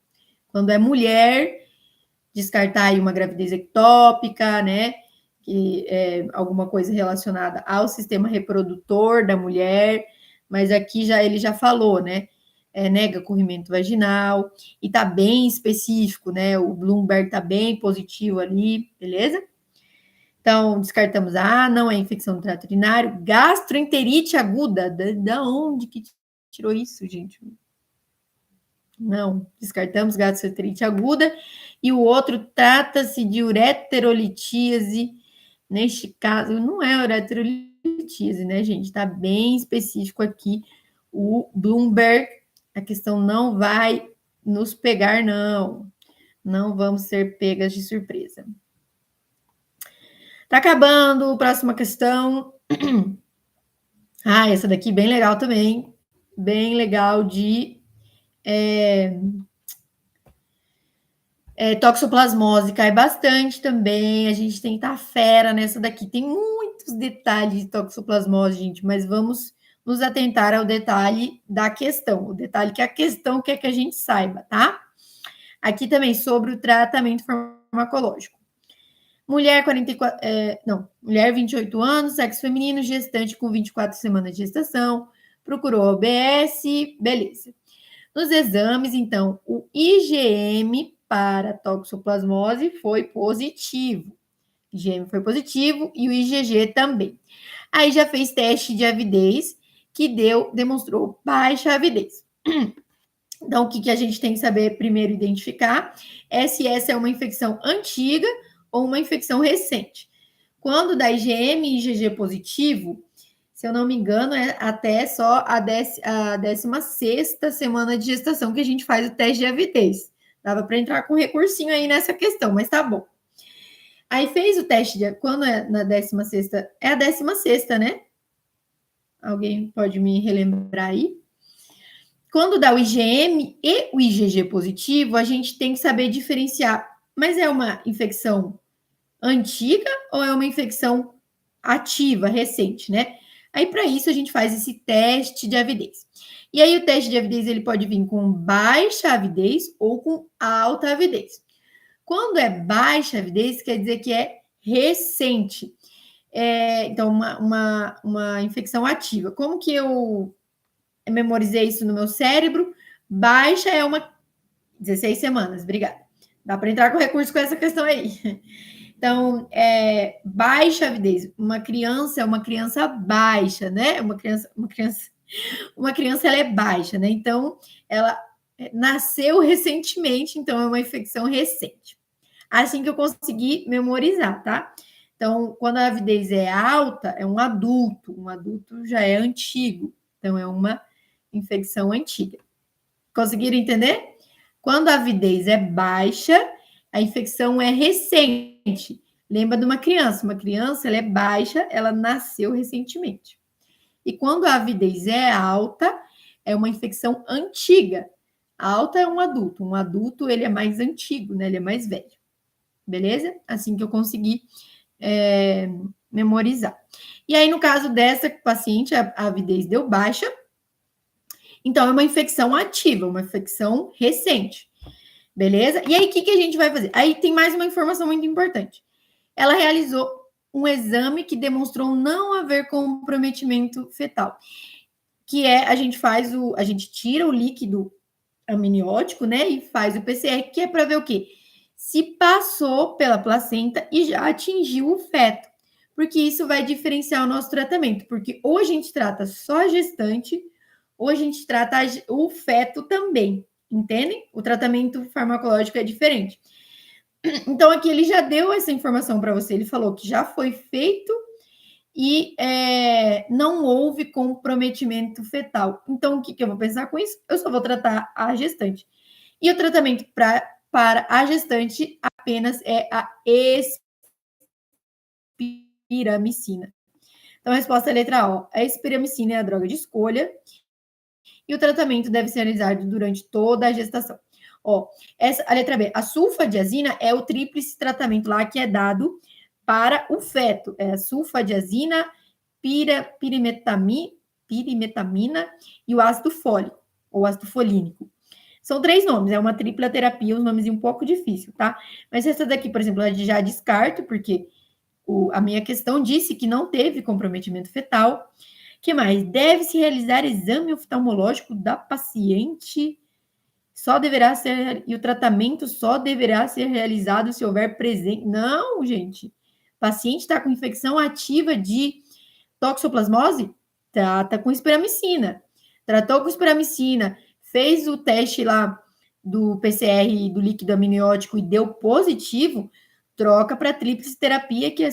Quando é mulher, descartar aí uma gravidez ectópica, né? Que é alguma coisa relacionada ao sistema reprodutor da mulher, mas aqui já ele já falou, né? Nega corrimento vaginal, e tá bem específico, né? O Bloomberg tá bem positivo ali, beleza? Então, descartamos não é infecção do trato urinário. Gastroenterite aguda, da onde que tirou isso, gente? Não, descartamos gastroenterite aguda. E o outro trata-se de ureterolitíase. Neste caso, não é ureterolitíase, né, gente? Tá bem específico aqui o Bloomberg. A questão não vai nos pegar, não. Não vamos ser pegas de surpresa. Tá acabando, próxima questão. Essa daqui bem legal também. Bem legal de toxoplasmose, cai bastante também. A gente tem que estar fera nessa daqui. Tem muitos detalhes de toxoplasmose, gente, mas vamos nos atentar ao detalhe da questão. O detalhe que a questão quer que a gente saiba, tá? Aqui também sobre o tratamento farmacológico. Mulher 28 anos, sexo feminino, gestante com 24 semanas de gestação, procurou a OBS, beleza. Nos exames, então, o IgM para toxoplasmose foi positivo. IgM foi positivo e o IgG também. Aí já fez teste de avidez, que demonstrou baixa avidez. Então, o que a gente tem que saber primeiro identificar é se essa é uma infecção antiga ou uma infecção recente. Quando dá IgM e IgG positivo, se eu não me engano, é até só a 16ª semana de gestação que a gente faz o teste de avidez. Dava para entrar com recursinho aí nessa questão, mas tá bom. Aí fez o teste quando é na 16ª? É a 16ª, né? Alguém pode me relembrar aí? Quando dá o IgM e o IgG positivo, a gente tem que saber diferenciar. Mas é uma infecção antiga ou é uma infecção ativa, recente, né? Aí, para isso, a gente faz esse teste de avidez. E aí, o teste de avidez, ele pode vir com baixa avidez ou com alta avidez. Quando é baixa avidez, quer dizer que é recente. Então, uma infecção ativa. Como que eu memorizei isso no meu cérebro? Baixa é 16 semanas, obrigada. Dá para entrar com recurso com essa questão aí. Então, baixa avidez. Uma criança é uma criança baixa, né? Uma criança ela é baixa, né? Então, ela nasceu recentemente, então é uma infecção recente. Assim que eu consegui memorizar, tá? Então, quando a avidez é alta, é um adulto já é antigo, então é uma infecção antiga. Conseguiram entender? Quando a avidez é baixa, a infecção é recente. Lembra de uma criança ela é baixa, ela nasceu recentemente. E quando a avidez é alta, é uma infecção antiga. Alta é um adulto ele é mais antigo, né? Ele é mais velho. Beleza? Assim que eu consegui memorizar. E aí, no caso dessa paciente, a avidez deu baixa, então é uma infecção ativa, uma infecção recente. Beleza? E aí, o que a gente vai fazer? Aí tem mais uma informação muito importante. Ela realizou um exame que demonstrou não haver comprometimento fetal, que a gente tira o líquido amniótico, né, e faz o PCR, que é para ver o quê? Se passou pela placenta e já atingiu o feto, porque isso vai diferenciar o nosso tratamento, porque ou a gente trata só a gestante, ou a gente trata o feto também. Entendem? O tratamento farmacológico é diferente. Então, aqui ele já deu essa informação para você. Ele falou que já foi feito e não houve comprometimento fetal. Então, o que eu vou pensar com isso? Eu só vou tratar a gestante. E o tratamento para a gestante apenas é a espiramicina. Então, a resposta é a letra O. A espiramicina é a droga de escolha e o tratamento deve ser realizado durante toda a gestação. Ó, a letra B, a sulfadiazina é o tríplice tratamento lá que é dado para o feto. É a sulfadiazina, pirimetamina e o ácido fólico, ou ácido folínico. São 3 nomes, é uma tripla terapia, um nomezinho um pouco difícil, tá? Mas essa daqui, por exemplo, eu já descarto, porque a minha questão disse que não teve comprometimento fetal. Que mais? Deve-se realizar exame oftalmológico da paciente. E o tratamento só deverá ser realizado se houver presente. Não, gente. Paciente está com infecção ativa de toxoplasmose? Trata com espiramicina. Tratou com espiramicina, fez o teste lá do PCR do líquido amniótico e deu positivo, troca para tríplice terapia, que é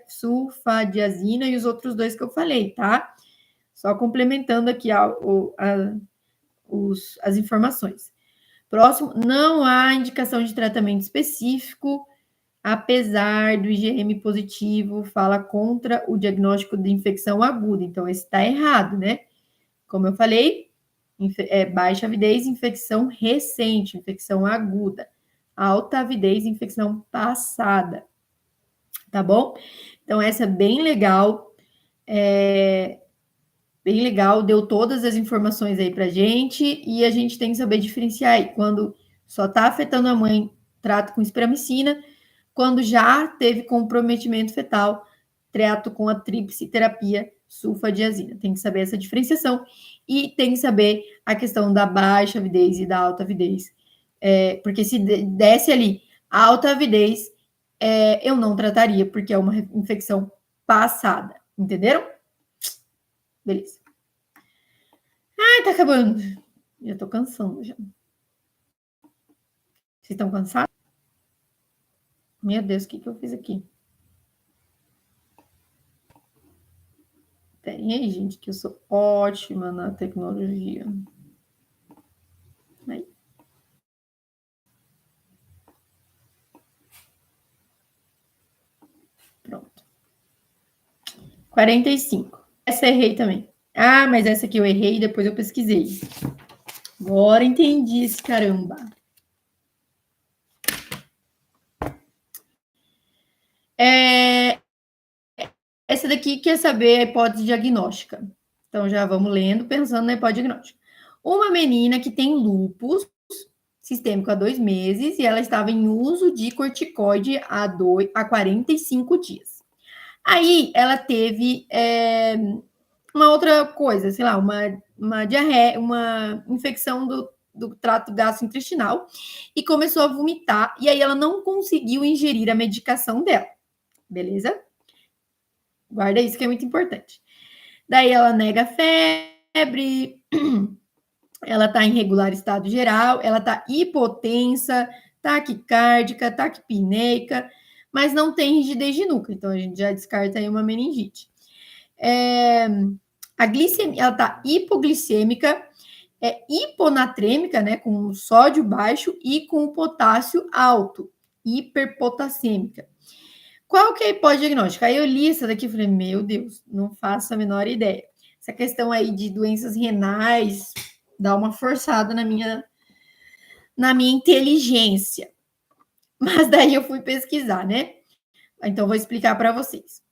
sulfadiazina e os outros 2 que eu falei, tá? Só complementando aqui as informações. Próximo, não há indicação de tratamento específico, apesar do IgM positivo, fala contra o diagnóstico de infecção aguda. Então, esse está errado, né? Como eu falei, baixa avidez, infecção recente, infecção aguda. Alta avidez, infecção passada. Tá bom? Então, essa é bem legal. Bem legal, deu todas as informações aí pra gente e a gente tem que saber diferenciar aí. Quando só tá afetando a mãe, trato com espiramicina. Quando já teve comprometimento fetal, trato com a tríplice terapia sulfadiazina. Tem que saber essa diferenciação e tem que saber a questão da baixa avidez e da alta avidez. Porque se desse ali alta avidez, eu não trataria, porque é uma infecção passada. Entenderam? Beleza. Ai, tá acabando. Já tô cansando já. Vocês estão cansados? Meu Deus, o que eu fiz aqui? Peraí aí, gente, que eu sou ótima na tecnologia. Aí. Pronto. 45. Essa eu errei também. Ah, mas essa aqui eu errei e depois eu pesquisei. Agora entendi esse caramba. Essa daqui quer saber a hipótese diagnóstica. Então, já vamos lendo, pensando na hipótese diagnóstica. Uma menina que tem lúpus sistêmico há 2 meses e ela estava em uso de corticoide há 45 dias. Aí, ela teve uma outra coisa, sei lá, uma diarreia, uma infecção do trato gastrointestinal e começou a vomitar. E aí, ela não conseguiu ingerir a medicação dela. Beleza? Guarda isso que é muito importante. Daí ela nega febre, ela tá em regular estado geral, ela tá hipotensa, taquicárdica, taquipneica, mas não tem rigidez de nuca, então a gente já descarta aí uma meningite. A glicemia, ela tá hipoglicêmica, hiponatrêmica, né, com sódio baixo e com potássio alto, hiperpotassêmica. Qual que é a hipótese diagnóstica? Aí eu li essa daqui e falei, meu Deus, não faço a menor ideia. Essa questão aí de doenças renais dá uma forçada na minha inteligência. Mas daí eu fui pesquisar, né? Então, vou explicar para vocês.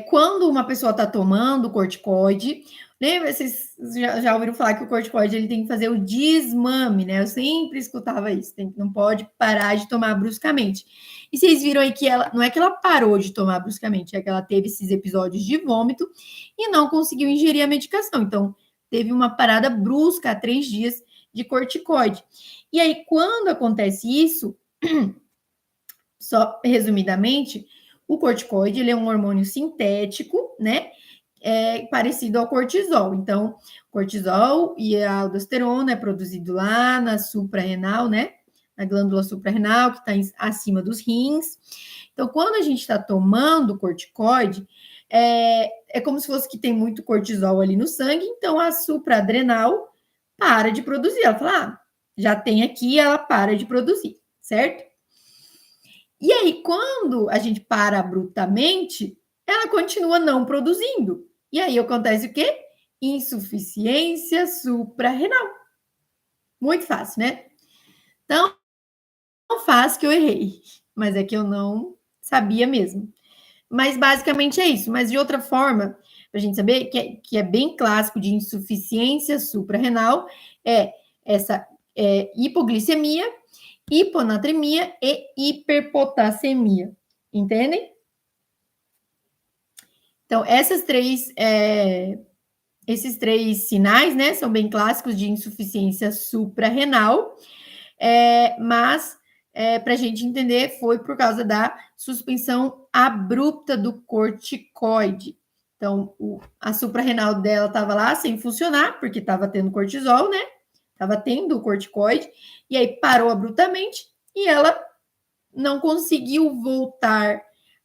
Quando uma pessoa está tomando corticoide, lembra, vocês já ouviram falar que o corticoide ele tem que fazer o desmame, né? Eu sempre escutava isso, não pode parar de tomar bruscamente. E vocês viram aí que ela, não é que ela parou de tomar bruscamente, é que ela teve esses episódios de vômito e não conseguiu ingerir a medicação. Então, teve uma parada brusca há 3 dias de corticoide. E aí, quando acontece isso, só resumidamente, o corticoide ele é um hormônio sintético, né? parecido ao cortisol. Então, cortisol e a aldosterona é produzido lá na suprarrenal, né? Na glândula suprarrenal, que está acima dos rins. Então, quando a gente está tomando corticoide, é como se fosse que tem muito cortisol ali no sangue, então a supraadrenal para de produzir. Ela fala, já tem aqui, ela para de produzir, certo? E aí, quando a gente para abruptamente, ela continua não produzindo. E aí acontece o quê? Insuficiência suprarrenal. Muito fácil, né? Então, não fácil que eu errei, mas é que eu não sabia mesmo. Mas basicamente é isso. Mas de outra forma, para a gente saber que é bem clássico de insuficiência suprarrenal, é essa hipoglicemia, hiponatremia e hiperpotassemia. Entendem? Então, esses três sinais, né, são bem clássicos de insuficiência suprarrenal, mas para a gente entender, foi por causa da suspensão abrupta do corticoide. Então, a suprarrenal dela estava lá sem funcionar, porque estava tendo cortisol, né? Estava tendo o corticoide, e aí parou abruptamente e ela não conseguiu voltar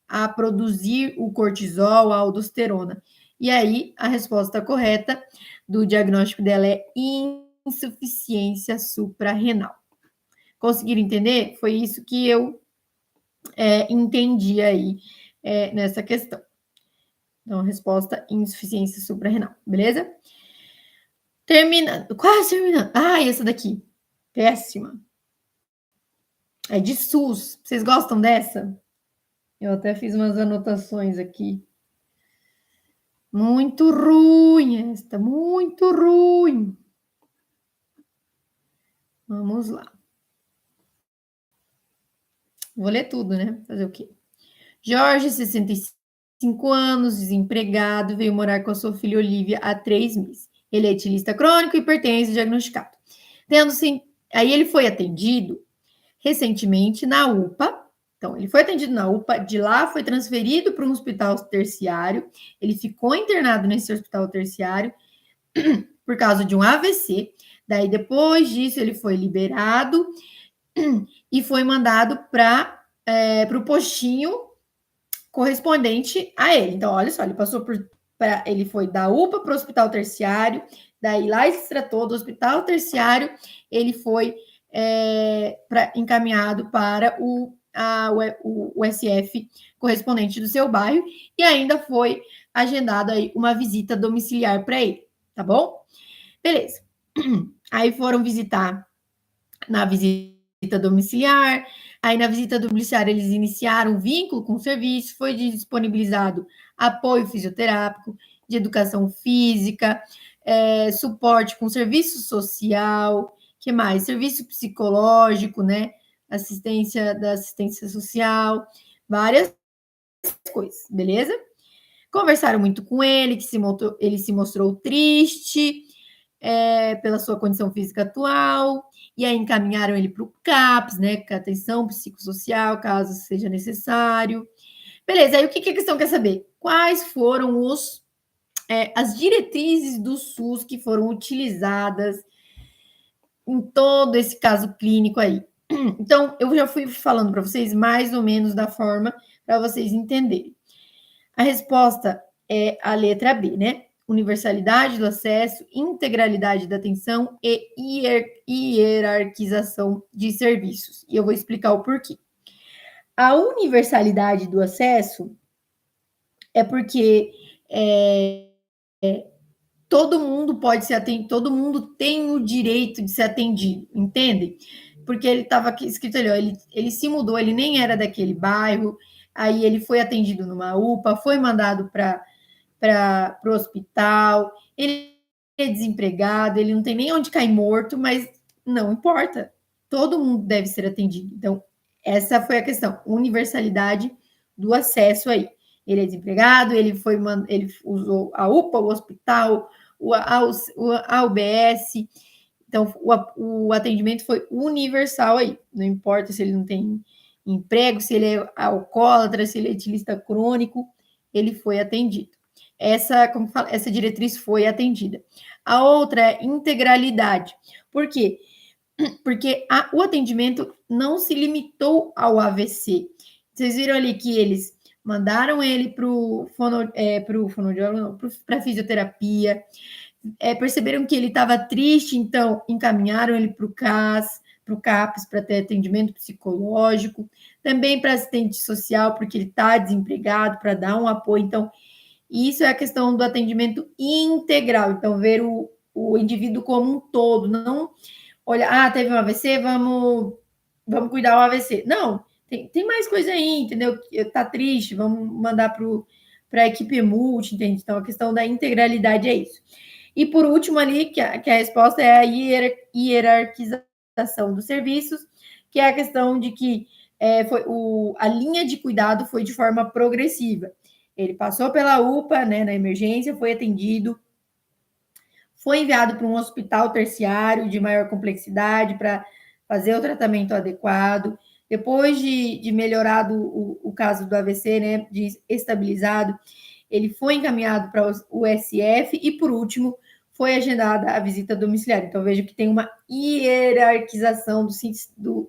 a produzir o cortisol, a aldosterona. E aí, a resposta correta do diagnóstico dela é insuficiência suprarrenal. Conseguiram entender? Foi isso que eu entendi aí nessa questão. Então, resposta insuficiência suprarrenal, beleza? Terminando, quase terminando. Essa daqui, péssima. É de SUS. Vocês gostam dessa? Eu até fiz umas anotações aqui. Muito ruim esta, muito ruim. Vamos lá. Vou ler tudo, né? Fazer o quê? Jorge, 65 anos, desempregado, veio morar com a sua filha Olivia há 3 meses. Ele é etilista crônico e hipertenso diagnosticado. Aí ele foi atendido recentemente na UPA. Então, ele foi atendido na UPA, de lá foi transferido para um hospital terciário. Ele ficou internado nesse hospital terciário por causa de um AVC. Daí, depois disso, ele foi liberado e foi mandado para o postinho correspondente a ele. Então, olha só, ele passou ele foi da UPA para o hospital terciário, daí lá ele se tratou do hospital terciário, ele foi encaminhado para o SF correspondente do seu bairro e ainda foi agendado aí uma visita domiciliar para ele, tá bom? Beleza. Aí foram visitar na visita domiciliar. Aí, na visita domiciliar, eles iniciaram um vínculo com o serviço, foi disponibilizado apoio fisioterápico, de educação física, suporte com serviço social, que mais? Serviço psicológico, né? Assistência social, várias coisas, beleza? Conversaram muito com ele, ele se mostrou triste pela sua condição física atual, e aí encaminharam ele para o CAPS, né, com atenção psicossocial, caso seja necessário. Beleza, aí o que a questão quer saber? Quais foram as diretrizes do SUS que foram utilizadas em todo esse caso clínico aí? Então, eu já fui falando para vocês mais ou menos da forma para vocês entenderem. A resposta é a letra B, né? Universalidade do acesso, integralidade da atenção e hierarquização de serviços. E eu vou explicar o porquê. A universalidade do acesso é porque todo mundo pode ser atendido, todo mundo tem o direito de ser atendido, entende? Porque ele estava escrito ali, ele se mudou, ele nem era daquele bairro, aí ele foi atendido numa UPA, foi mandado para o hospital, ele é desempregado, ele não tem nem onde cair morto, mas não importa, todo mundo deve ser atendido. Então, essa foi a questão, universalidade do acesso aí. Ele é desempregado, ele usou a UPA, o hospital, a UBS, então o atendimento foi universal aí, não importa se ele não tem emprego, se ele é alcoólatra, se ele é etilista crônico, ele foi atendido. essa diretriz foi atendida. A outra é integralidade. Por quê? Porque o atendimento não se limitou ao AVC. Vocês viram ali que eles mandaram ele para a fisioterapia, perceberam que ele estava triste, então encaminharam ele para o CAPS, para ter atendimento psicológico, também para assistente social, porque ele está desempregado, para dar um apoio. Então, isso é a questão do atendimento integral. Então, ver o indivíduo como um todo, não olha, teve um AVC, vamos cuidar do AVC. Não, tem mais coisa aí, entendeu? Tá triste, vamos mandar para a equipe multi, entende? Então, a questão da integralidade é isso. E por último ali, que a resposta é a hierarquização dos serviços, que é a questão de que a linha de cuidado foi de forma progressiva. Ele passou pela UPA, né, na emergência, foi atendido, foi enviado para um hospital terciário de maior complexidade para fazer o tratamento adequado. Depois de melhorado o caso do AVC, né, de estabilizado, ele foi encaminhado para o SF e, por último, foi agendada a visita domiciliar. Então, vejo que tem uma hierarquização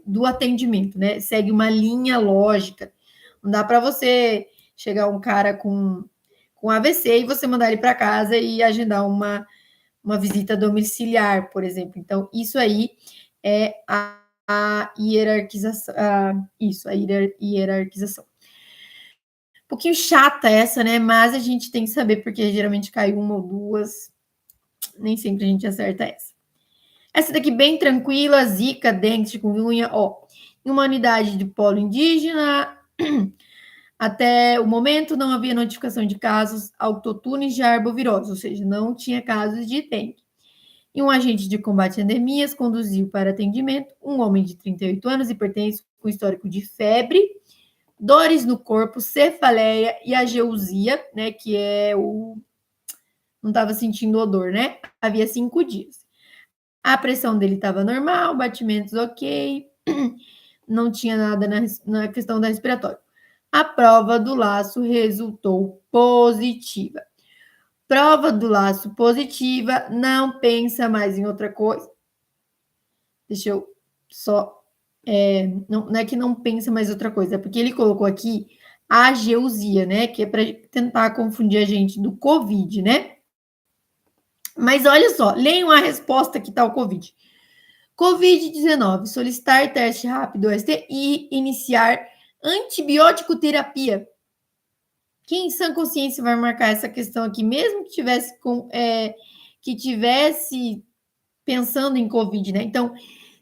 do atendimento, né? Segue uma linha lógica. Não dá para você chegar um cara com AVC e você mandar ele para casa e agendar uma visita domiciliar, por exemplo. Então, isso aí é a hierarquização. A hierarquização. Um pouquinho chata essa, né? Mas a gente tem que saber, porque geralmente cai uma ou duas. Nem sempre a gente acerta essa. Essa daqui bem tranquila, zika, dengue, chikungunya, em uma unidade de polo indígena, até o momento não havia notificação de casos autóctones de arbovirose, ou seja, não tinha casos de dengue. E um agente de combate a endemias conduziu para atendimento um homem de 38 anos, hipertenso, com histórico de febre, dores no corpo, cefaleia e ageusia, né, que é não estava sentindo odor, né? Havia 5 dias. A pressão dele estava normal, batimentos ok, não tinha nada na questão da respiratória. A prova do laço resultou positiva. Prova do laço positiva, não pensa mais em outra coisa. Deixa eu só... não é que não pensa mais outra coisa, é porque ele colocou aqui a ageusia, né? Que é para tentar confundir a gente do Covid, né? Mas olha só, leiam a resposta que está o Covid. Covid-19, solicitar teste rápido ST e iniciar antibiótico terapia. Quem em sã consciência vai marcar essa questão aqui, mesmo que tivesse pensando em Covid, né? Então,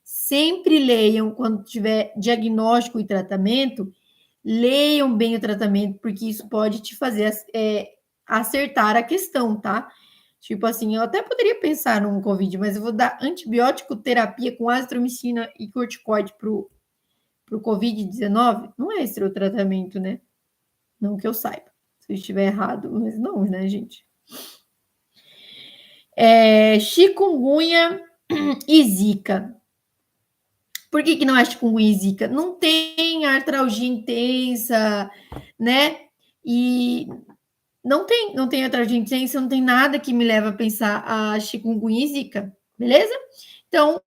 sempre leiam quando tiver diagnóstico e tratamento, leiam bem o tratamento, porque isso pode te fazer acertar a questão, tá? Tipo assim, eu até poderia pensar num Covid, mas eu vou dar antibiótico terapia com azitromicina e corticoide pro Covid-19? Não é esse o tratamento, né? Não que eu saiba. Se eu estiver errado, mas não, né, gente? Chikungunya e zika. Por que não é chikungunya e zika? Não tem artralgia intensa, né? E não tem artralgia intensa, não tem nada que me leva a pensar a chikungunya e zika, beleza? Então,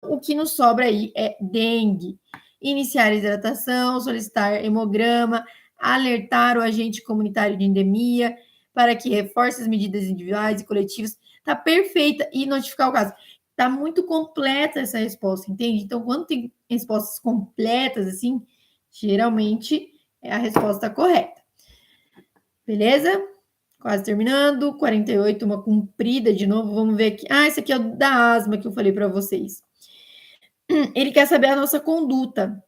o que nos sobra aí é dengue. Iniciar a hidratação, solicitar hemograma, alertar o agente comunitário de endemia para que reforce as medidas individuais e coletivas. Tá perfeita. E notificar o caso. Tá muito completa essa resposta, entende? Então, quando tem respostas completas, assim, geralmente é a resposta correta. Beleza? Quase terminando. 48, uma comprida de novo. Vamos ver aqui. Esse aqui é o da asma que eu falei para vocês. Ele quer saber a nossa conduta.